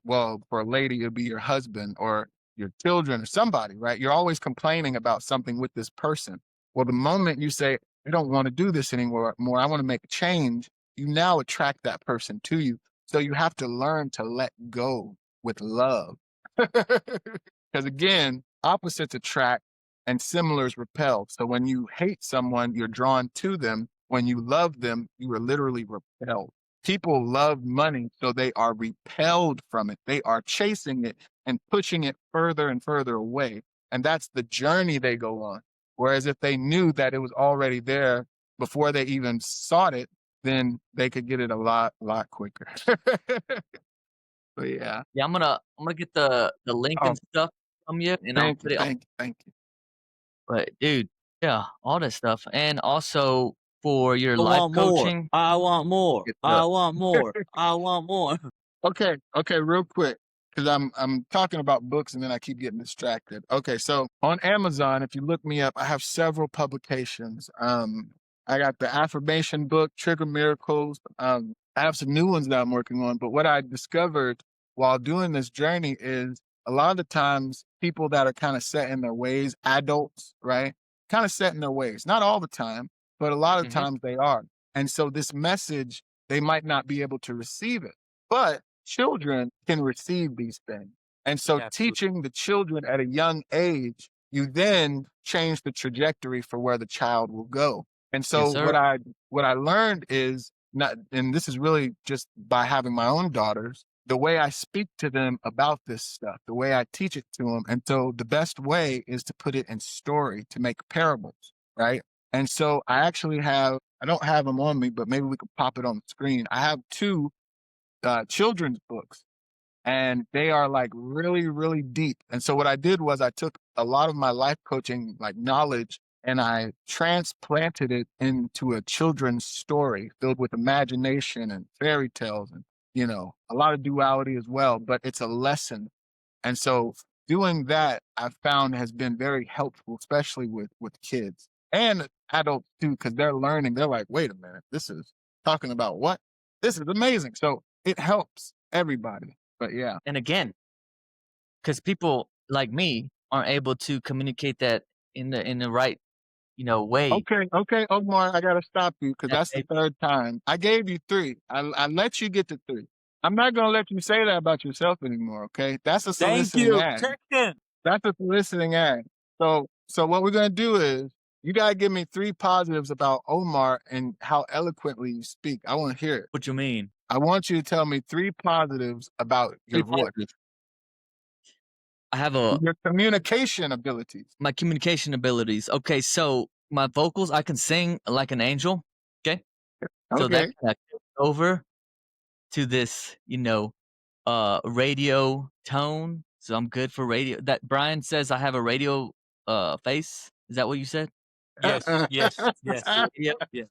well, for a lady, it'd be your husband or your children or somebody, right? You're always complaining about something with this person. Well, the moment you say, I don't want to do this anymore, I want to make a change, you now attract that person to you. So you have to learn to let go with love. Because again, opposites attract and similars repel. So when you hate someone, you're drawn to them. When you love them, you are literally repelled. People love money, so they are repelled from it. They are chasing it and pushing it further and further away. And that's the journey they go on. Whereas if they knew that it was already there before they even sought it, then they could get it a lot quicker. But yeah. Yeah, I'm gonna get the link Oh, and stuff from you, and I'll put it on. thank you. But dude, yeah, all that stuff, and also for your I life want more. coaching, I want more. get the I want more. I want more. Okay, real quick, because I'm talking about books and then I keep getting distracted. Okay, so on Amazon, if you look me up, I have several publications. I got the affirmation book, Trigger Miracles. I have some new ones that I'm working on. But what I discovered while doing this journey is a lot of the times people that are kind of set in their ways, adults, right? Kind of set in their ways. Not all the time, but a lot of Mhm. times they are. And so this message, they might not be able to receive it. But children can receive these things. And so Absolutely. teaching the children at a young age, you then change the trajectory for where the child will go. And Yes, so sir. what I learned is not, and this is really just by having my own daughters, the way I speak to them about this stuff, the way I teach it to them. And so the best way is to put it in story, to make parables, right? And so I don't have them on me, but maybe we could pop it on the screen. I have two children's books, and they are like really, really deep. And so what I did was I took a lot of my life coaching like knowledge and I transplanted it into a children's story filled with imagination and fairy tales and, a lot of duality as well, but it's a lesson. And so doing that, I've found has been very helpful, especially with kids and adults too, because they're learning. They're like, wait a minute, this is talking about what? This is amazing. So it helps everybody. But yeah. And again, because people like me aren't able to communicate that in the right, way. Okay, Omar, I gotta stop you because That that's the maybe third time. I gave you three. I let you get to three. I'm not gonna let you say that about yourself anymore, okay? That's a Thank soliciting you. ad. Chicken. That's a soliciting ad. So what we're gonna do is you gotta give me three positives about Omar and how eloquently you speak. I want to hear it. what you mean. I want you to tell me three positives about 3 your voice, positives. I have a your communication abilities. my communication abilities. Okay, so my vocals, I can sing like an angel. Okay, so that Okay. kind of over to this, radio tone. So I'm good for radio. That Brian says I have a radio face. Is that what you said? Yes, yes, yes, Yeah. yes.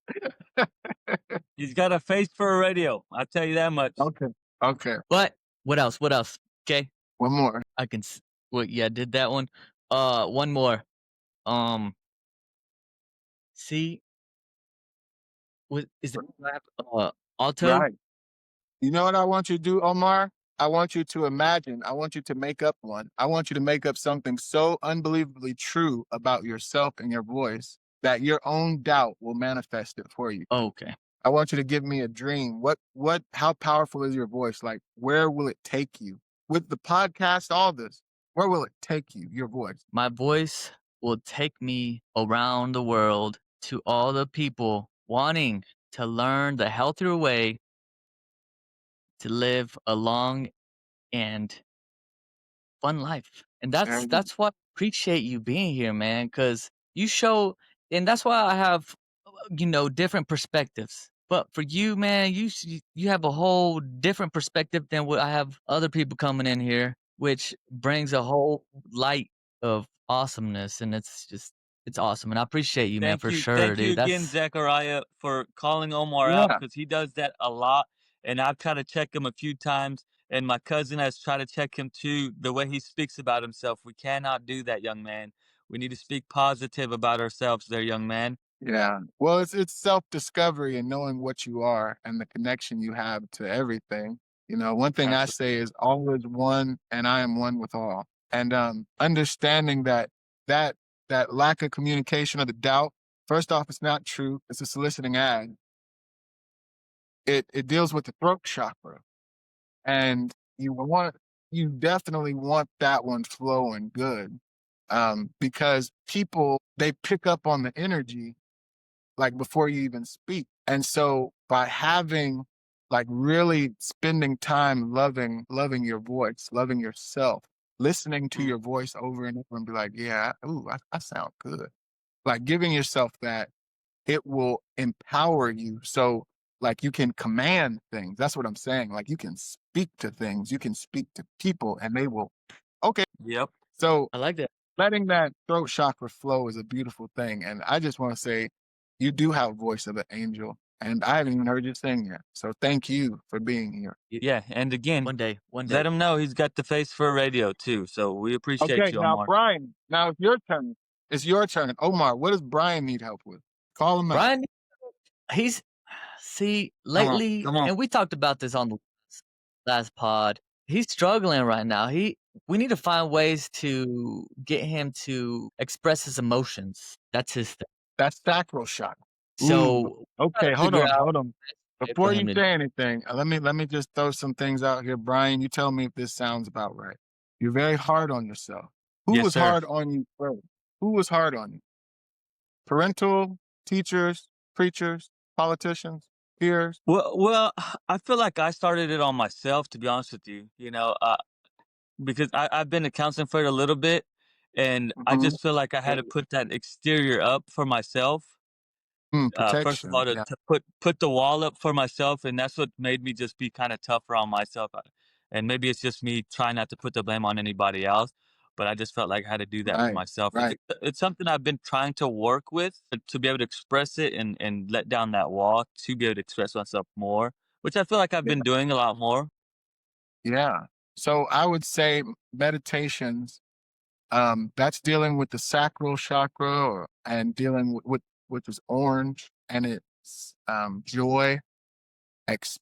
He's got a face for a radio. I'll tell you that much. Okay. Okay. But what else? What else? Okay, One more. I can. Well, yeah, did that one. One more. Um, see, is it alto? Right. You know what I want you to do, Omar? I want you to imagine. I want you to make up one. I want you to make up something so unbelievably true about yourself and your voice that your own doubt will manifest it for you. Okay. I want you to give me a dream. How powerful is your voice? Like, where will it take you? With the podcast, all this, where will it take you, your voice? My voice will take me around the world to all the people wanting to learn the healthier way to live a long and fun life. And that's And that's why I appreciate you being here, man, because you show, and that's why I have, different perspectives. But for you, man, you have a whole different perspective than what I have other people coming in here, which brings a whole light of awesomeness, and it's awesome, and I appreciate you, man, Thank for you. sure, Thank you dude. again, That's Zachariah, for calling Omar out yeah, because he does that a lot. And I've tried to check him a few times. And my cousin has tried to check him too, the way he speaks about himself. We cannot do that, young man. We need to speak positive about ourselves there, young man. yeah. Well, it's self-discovery and knowing what you are and the connection you have to everything. One thing I Absolutely. say is all is one and I am one with all. And understanding that that lack of communication or the doubt, first off, it's not true. It's a soliciting ad. It deals with the throat chakra. And you definitely want that one flowing good. Because people they pick up on the energy like before you even speak. And so by having like really spending time loving your voice, loving yourself, listening to Mm. your voice over and over and be like, yeah, ooh, I sound good. Like giving yourself that, it will empower you. So like you can command things. That's what I'm saying. Like you can speak to things, you can speak to people, and they will. Okay. Yep. So I like that. letting that throat chakra flow is a beautiful thing. And I just want to say, you do have a voice of an angel, and I haven't even heard you sing yet. So thank you for being here. Yeah. And again, One day. let him know he's got the face for radio too. So we appreciate Okay, you, now Omar. Bryan, now it's your turn. It's your turn. Omar, what does Bryan need help with? Call him out. Brian, he's see Come on. lately, Come on. and we talked about this on the last pod. He's struggling right now. We need to find ways to get him to express his emotions. That's his thing. That's sacral chakra. So we Okay, gotta figure out hold on. a way for Before you him to. say anything, let me just throw some things out here. Bryan, you tell me if this sounds about right. You're very hard on yourself. Who Yes, was sir. hard on you first? Who was hard on you? Parental, teachers, preachers, politicians, peers? Well, I feel like I started it on myself, to be honest with you. Because I've been to counseling for it a little bit, and I Mhm. just feel like I had to put that exterior up for myself. First of all, Protection. to, Yeah. to put the wall up for myself, and that's what made me just be kind of tougher on myself. And maybe it's just me trying not to put the blame on anybody else, but I just felt like I had to do that for Right. myself. Right. It's something I've been trying to work with to be able to express it and let down that wall to be able to express myself more, which I feel like I've Yeah. been doing a lot more. Yeah. So I would say meditations, that's dealing with the sacral chakra and dealing with which is orange, and it's joy,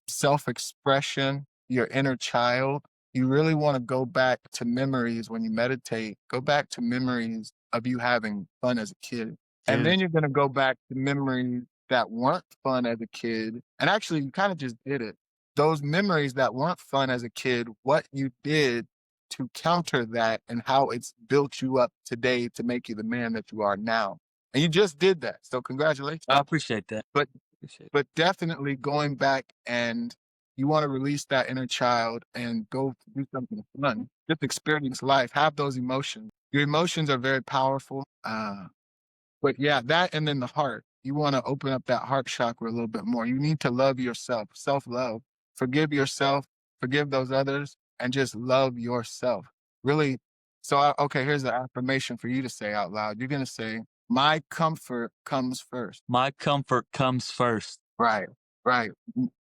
self-expression, your inner child. You really want to go back to memories when you meditate. Go back to memories of you having fun as a kid. And then Dude, you're going to go back to memories that weren't fun as a kid. And actually, you kind of just did it. Those memories that weren't fun as a kid, what you did to counter that and how it's built you up today to make you the man that you are now. And you just did that. So congratulations. I appreciate that. But Appreciate it. but definitely going back, and you want to release that inner child and go do something fun. Just experience life, have those emotions. Your emotions are very powerful. But yeah, that, and then the heart. You want to open up that heart chakra a little bit more. You need to love yourself, self-love. Forgive yourself, forgive those others, and just love yourself. Really. So, okay, here's the affirmation for you to say out loud. You're going to say, my comfort comes first. My comfort comes first. Right, right.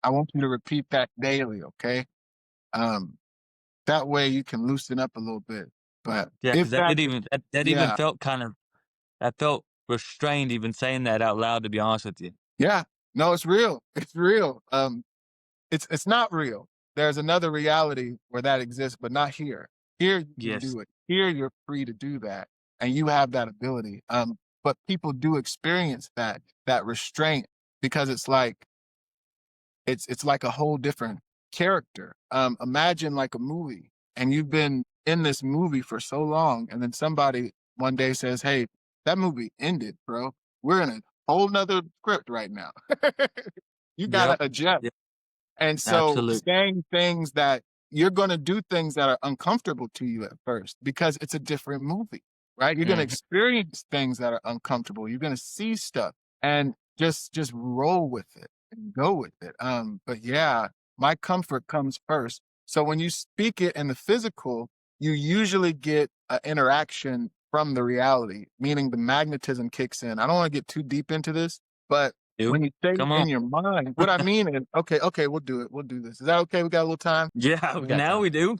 I want you to repeat that daily, okay? Um, that way you can loosen up a little bit. But Yeah, if because that, that even yeah, felt I felt restrained even saying that out loud, to be honest with you. yeah, no, it's real. It's real. It's not real. There's another reality where that exists, but not here. Here you can Yes, do it. Here you're free to do that, and you have that ability. But people do experience that restraint, because it's like it's like a whole different character. Imagine like a movie, and you've been in this movie for so long, and then somebody one day says, "Hey, that movie ended, bro. We're in a whole nother script right now." You gotta yep, adjust. yep, And so absolutely. saying things that you're gonna do things that are uncomfortable to you at first, because it's a different movie, right? You're gonna Mhm. experience things that are uncomfortable. You're gonna see stuff, and just roll with it and go with it. But yeah, my comfort comes first. So when you speak it in the physical, you usually get an interaction from the reality, meaning the magnetism kicks in. I don't want to get too deep into this, but Do when you say it come on. in your mind, what I mean is, okay, we'll do it. We'll do this. Is that okay? We got a little time? Yeah, We got now time. we do.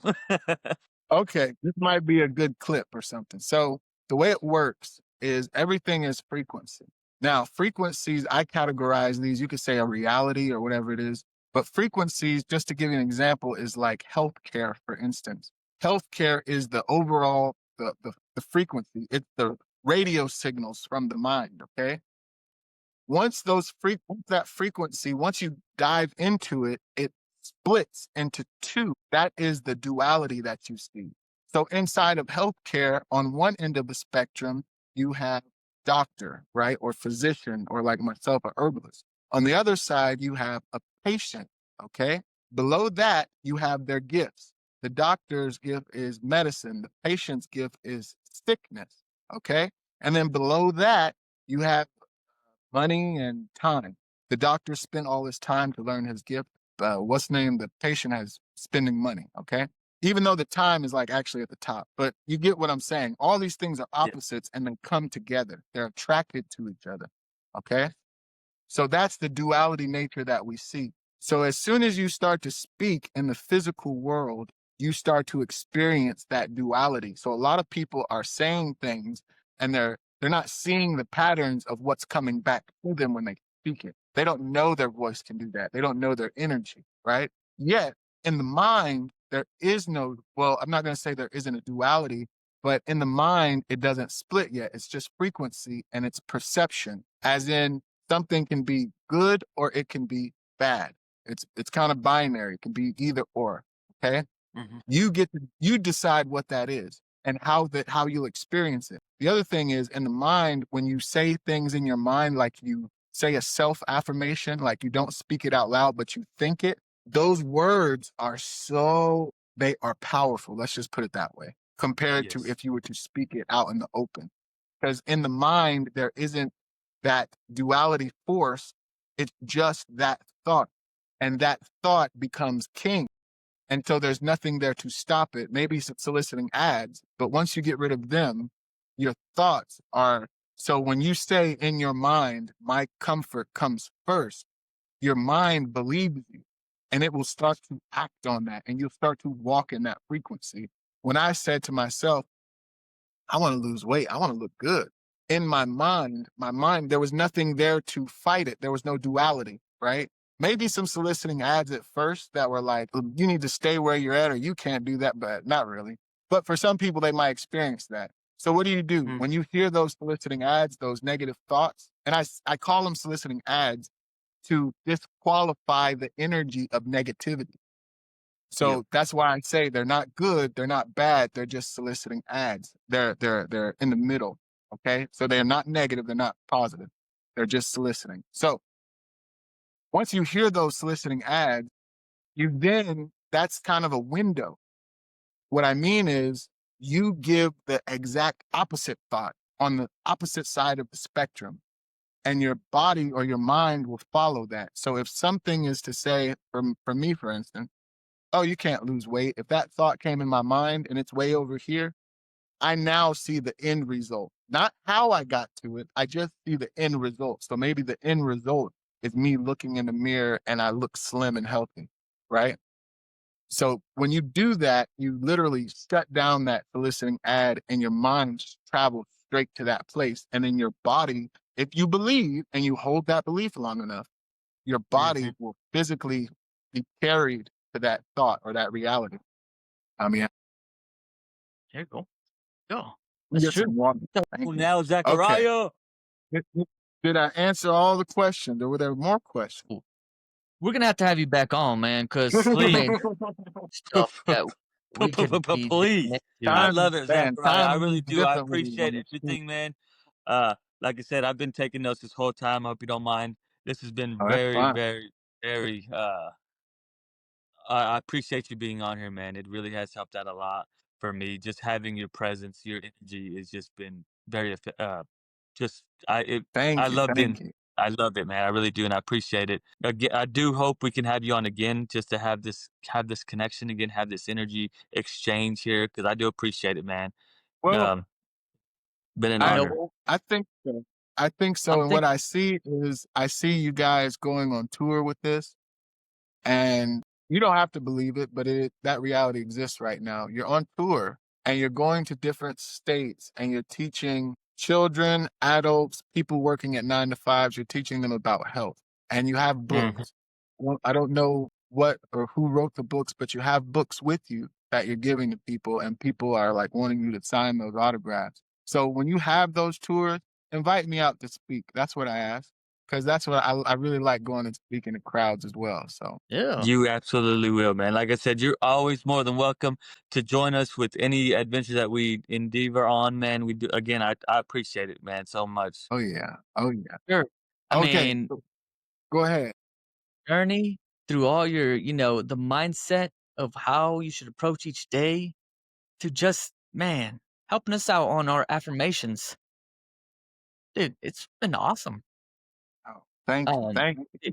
Okay, this might be a good clip or something. So the way it works is everything is frequency. Now, frequencies, I categorize these, you could say a reality or whatever it is, but frequencies, just to give you an example, is like healthcare, for instance. Healthcare is the overall, the frequency. It's the radio signals from the mind, okay? Once that frequency, once you dive into it, it splits into two. That is the duality that you see. So inside of healthcare, on one end of the spectrum, you have doctor, right? Or physician, or like myself, a herbalist. On the other side, you have a patient, okay? Below that, you have their gifts. The doctor's gift is medicine. The patient's gift is sickness, okay? And then below that, you have money and time. The doctor spent all his time to learn his gift. What's named the patient has spending money. Okay. Even though the time is like actually at the top, but you get what I'm saying. All these things are Yeah. opposites and then come together. They're attracted to each other. Okay. So that's the duality nature that we see. So as soon as you start to speak in the physical world, you start to experience that duality. So a lot of people are saying things and they're not seeing the patterns of what's coming back to them when they speak it. They don't know their voice can do that. They don't know their energy, right? Yet in the mind, there is no, well, I'm not going to say there isn't a duality, but in the mind, it doesn't split yet. It's just frequency and it's perception, as in something can be good or it can be bad. It's kind of binary. It can be either or. Okay. Hmm. You decide what that is and how you'll experience it. The other thing is in the mind, when you say things in your mind, like you say a self affirmation, like you don't speak it out loud, but you think it, those words are they are powerful. Let's just put it that way, compared to Yes. if you were to speak it out in the open. Because in the mind, there isn't that duality force. It's just that thought. And that thought becomes king. And so there's nothing there to stop it. Maybe soliciting ads, but once you get rid of them, your thoughts are. So when you say in your mind, my comfort comes first, your mind believes you and it will start to act on that and you'll start to walk in that frequency. When I said to myself, I want to lose weight. I want to look good. In my mind, there was nothing there to fight it. There was no duality, right? Maybe some soliciting ads at first that were like, you need to stay where you're at or you can't do that, but not really. But for some people, they might experience that. So what do you do Mm. when you hear those soliciting ads, those negative thoughts? And I call them soliciting ads to disqualify the energy of negativity. Yep. So that's why I say they're not good, they're not bad, they're just soliciting ads. They're in the middle. Okay. So they're not negative, they're not positive. They're just soliciting. So once you hear those soliciting ads, that's kind of a window. What I mean is you give the exact opposite thought on the opposite side of the spectrum, and your body or your mind will follow that. So if something is to say, for me, for instance, oh, you can't lose weight. If that thought came in my mind and it's way over here, I now see the end result. Not how I got to it. I just see the end result. So maybe the end result is me looking in the mirror and I look slim and healthy, right? So when you do that, you literally shut down that soliciting ad and your mind travels straight to that place. And then your body, if you believe and you hold that belief long enough, your body Hmm. will physically be carried to that thought or that reality. I mean, There you go. Yeah, let me that's get true. some water. So Thank you. now, Okay. Zacharyah. Did I answer all the questions or were there more questions? Cool. We're gonna have to have you back on, man, because I Please. mean, stuff that we could be Please. digging I into. love it, Man, Zachariah. I time really moves do. I differently appreciate when you speak. everything, man. Like I said, I've been taking notes this whole time. I hope you don't mind. This has been Oh, that's very, fine. very, very I appreciate you being on here, man. It really has helped out a lot for me. Just having your presence, your energy has just been very just I Thank you. loved it. Thank you. I love it, man. I really do, and I appreciate it. Again, I do hope we can have you on again, just to have this connection again, have this energy exchange here, because I do appreciate it, man. Well, Um, been an You I know honor. what? I think so. I think so. I'm And what thinking. I see is I see you guys going on tour with this. And you don't have to believe it, but that reality exists right now. You're on tour and you're going to different states and you're teaching children, adults, people working at 9 to 5s. You're teaching them about health and you have Mhm. books. Well, I don't know what or who wrote the books, but you have books with you that you're giving to people and people are like wanting you to sign those autographs. So when you have those tours, invite me out to speak. That's what I ask. Because that's what I really like going and speaking to crowds as well. So Yeah. You absolutely will, man. Like I said, you're always more than welcome to join us with any adventure that we endeavor on, man. We do again. I appreciate it, man, so much. oh yeah. Oh yeah. Sure. I Okay. mean, So go ahead. journey through all your, the mindset of how you should approach each day to just, man, helping us out on our affirmations. Dude, it's been awesome. Oh, Thank you. Um, Thank you.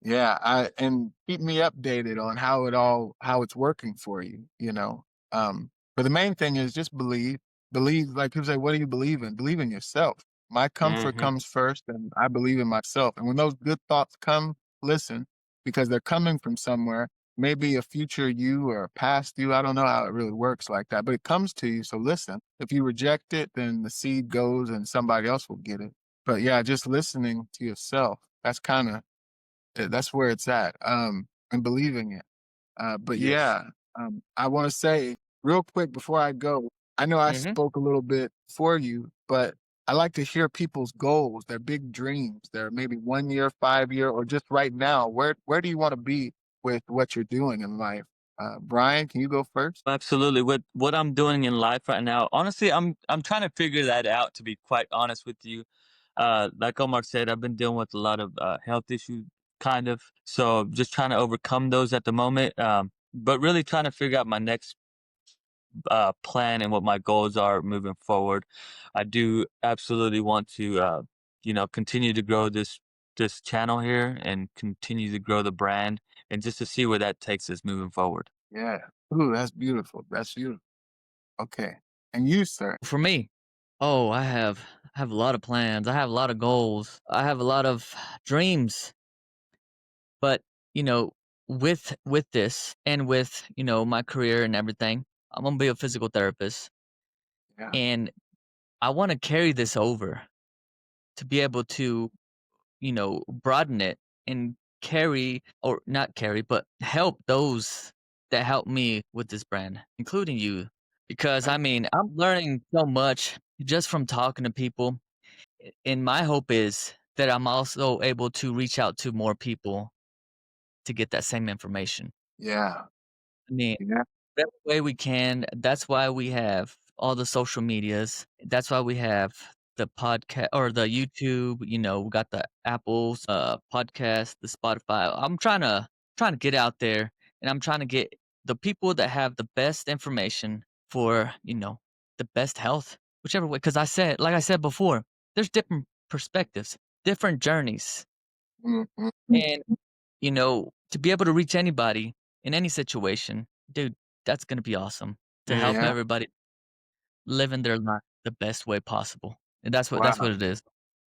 Yeah, and keep me updated on how it's working for you, you know. But the main thing is just believe. Believe, like people say, what do you believe in? Believe in yourself. My comfort Mm-hmm. comes first, and I believe in myself. And when those good thoughts come, listen, because they're coming from somewhere, maybe a future you or a past you. I don't know how it really works like that, but it comes to you. So listen. If you reject it, then the seed goes and somebody else will get it. But yeah, just listening to yourself. That's where it's at, and believing it. But Yes. yeah, I want to say real quick before I go, I know I mhm. spoke a little bit for you, but I like to hear people's goals, their big dreams, their maybe 1 year, 5 year, or just right now. Where do you want to be with what you're doing in life? Brian, can you go first? Absolutely. With what I'm doing in life right now, honestly, I'm trying to figure that out. To be quite honest with you, like Omar said, I've been dealing with a lot of health issues, kind of. So just trying to overcome those at the moment. But really trying to figure out my next plan and what my goals are moving forward. I do absolutely want to, continue to grow this channel here and continue to grow the brand, and just to see where that takes us moving forward. Yeah. Ooh, that's beautiful. That's beautiful. Okay. And you, sir? For me, oh, I have a lot of plans. I have a lot of goals. I have a lot of dreams. But, you know, with this and with, my career and everything, I'm gonna be a physical therapist, Yeah. and I want to carry this over to be able to, broaden it and carry, or not carry, but help those that help me with this brand, including you. Because I Thank mean, I'm learning so much just from talking to people. And my hope is that I'm also able to reach out to more people to get that same information. Yeah. I mean, Yeah. that way we can. That's why we have all the social medias. That's why we have the podcast or the YouTube. We got the Apple's podcast, the Spotify. I'm trying to get out there, and I'm trying to get the people that have the best information for the best health, whichever way. Because like I said before, there's different perspectives, different journeys, Mhm. and to be able to reach anybody in any situation, dude, that's gonna be awesome to help Yeah. Mm-hmm. everybody living their life the best way possible. And that's what Wow. it is.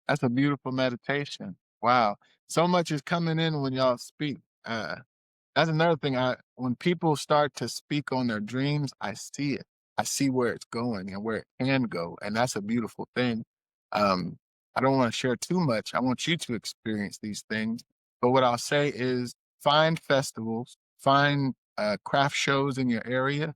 That's a beautiful meditation. Wow. So much is coming in when y'all speak. That's another thing. When people start to speak on their dreams, I see it. I see where it's going and where it can go, and that's a beautiful thing. Um, I don't want to share too much. I want you to experience these things. But what I'll say is, find festivals, find craft shows in your area,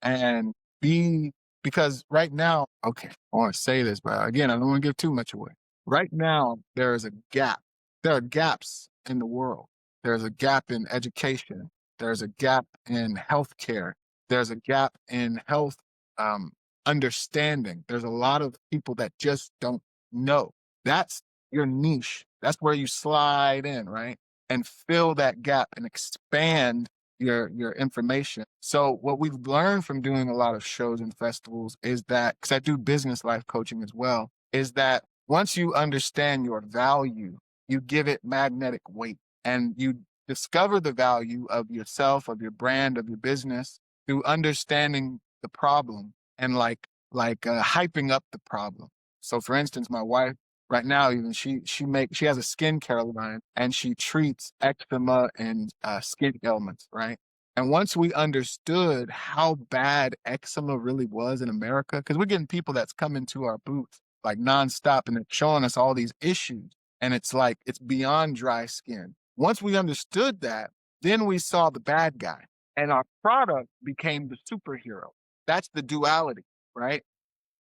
and be because right now, okay, I want to say this, but again, I don't want to give too much away. Right now, there is a gap. There are gaps in the world. There's a gap in education. There's a gap in healthcare. There's a gap in health um, understanding. There's a lot of people that just don't know. That's your niche. That's where you slide in, right? And fill that gap and expand your information. So what we've learned from doing a lot of shows and festivals is that, because I do business life coaching as well, is that once you understand your value, you give it magnetic weight and you discover the value of yourself, of your brand, of your business through understanding the problem and hyping up the problem. So for instance, my wife right now, even she has a skincare line and she treats eczema and skin ailments, right? And once we understood how bad eczema really was in America, because we're getting people that's coming to our booth like nonstop and they're showing us all these issues. And it's like it's beyond dry skin. Once we understood that, then we saw the bad guy. And our product became the superhero. That's the duality, right?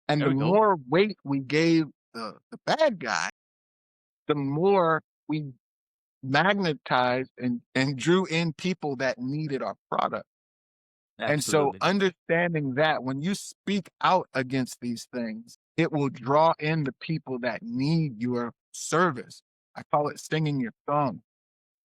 And There the we go. more weight we gave the bad guy, the more we magnetized and drew in people that needed our product. And so Absolutely. understanding that when you speak out against these things, it will draw in the people that need your service. I call it singing your song.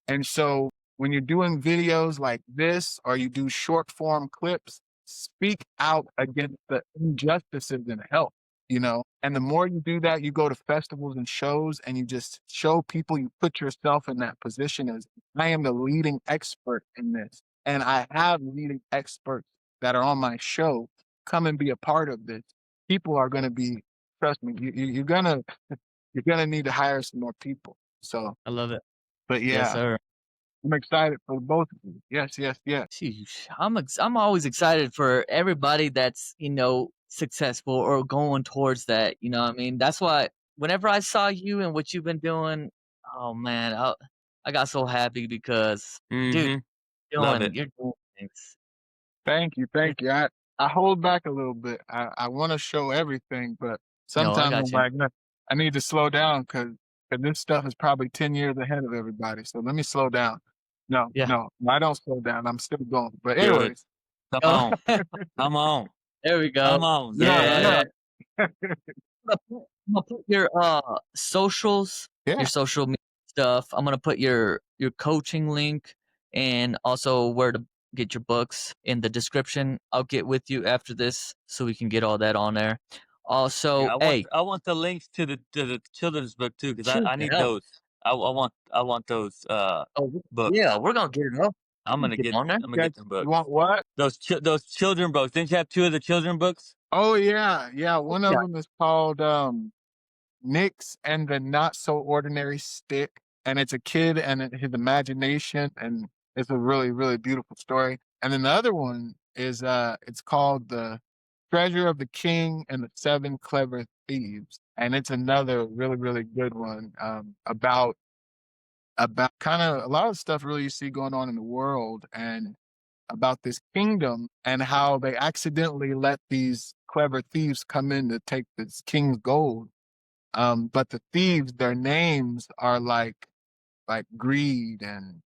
And so when you're doing videos like this or you do short form clips, speak out against the injustices in health. you know? And the more you do that, you go to festivals and shows and you just show people, you put yourself in that position as I am the leading expert in this. And I have leading experts that are on my show. Come and be a part of this. People are going to be, trust me, you're gonna need to hire some more people. So, I love it. but Yes, yeah, sir. I'm excited for both of you. Yes, yes, yes. Sheesh. I'm always excited for everybody that's, successful or going towards that, you know what I mean? That's why whenever I saw you and what you've been doing, oh man, I got so happy because dude, Mm-hmm. Love it. you're doing things. Thank you, It's, thank you. I hold back a little bit. I want to show everything, but no, I sometimes I'm got you. like, "No, I need to slow down because this stuff is probably 10 years ahead of everybody. So let me slow down." No, Yeah. no, I don't slow down. I'm still going. But Good. anyways, Come Oh, on. Come on. there we go. Come on, yeah, Yeah. Zacharyah. yeah, I'm gonna put your socials, your yeah. social media stuff. I'm gonna put your coaching link and also where to get your books in the description. I'll get with you after this so we can get all that on there. Yeah, Also, hey, I want the links to the children's book too, because shoot I the need hell. those. I want those Oh, books. yeah, we're gonna get it up. I'm gonna Get get on there. I'm gonna get Yes. them You books. want what? Those children books. Didn't you have two of the children books? Oh yeah, yeah. One Yeah. of them is called Nyx and the Not So Ordinary Stick, and it's a kid and his imagination, and it's a really, really beautiful story. And then the other one is it's called The Treasure of the King and the Seven Clever Thieves, and it's another really, really good one about kind of a lot of stuff really you see going on in the world and about this kingdom and how they accidentally let these clever thieves come in to take this king's gold, but the thieves, their names are like greed and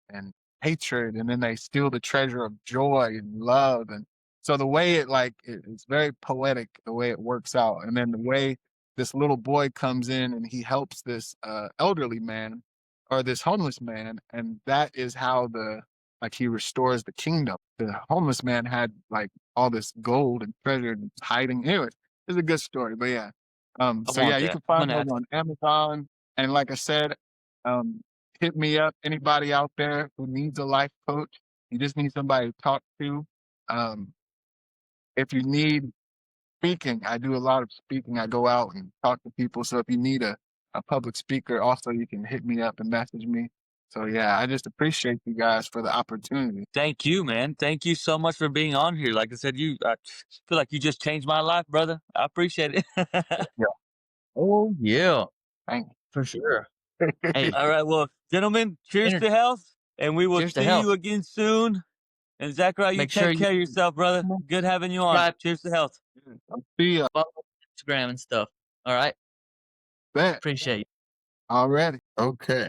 hatred, and then they steal the treasure of joy and love. And so the way it's very poetic the way it works out. And then the way this little boy comes in and he helps this elderly man or this homeless man, and that is how the like he restores the kingdom. The homeless man had like all this gold and treasure and hiding. Anyway, it's a good story. But yeah. I So yeah, want you that. can I'm find gonna those have to. on Amazon. And like I said, um, hit me up. Anybody out there who needs a life coach, you just need somebody to talk to. Um, if you need speaking, I do a lot of speaking. I go out and talk to people. So if you need a public speaker, also you can hit me up and message me. So yeah, I just appreciate you guys for the opportunity. Thank you, man. Thank you so much for being on here. Like I said, I feel like you just changed my life, brother. I appreciate it. Yeah. Oh yeah, Thank for sure. Hey, All right, well, gentlemen, cheers inter- to health, and we will cheers to see you health. again soon. And Zachariah, you Make sure take you care of yourself, brother. Good having you on. subscribe, Cheers to health. you. I'll see ya. follow Instagram and stuff. All right, Bet appreciate you. already. Okay.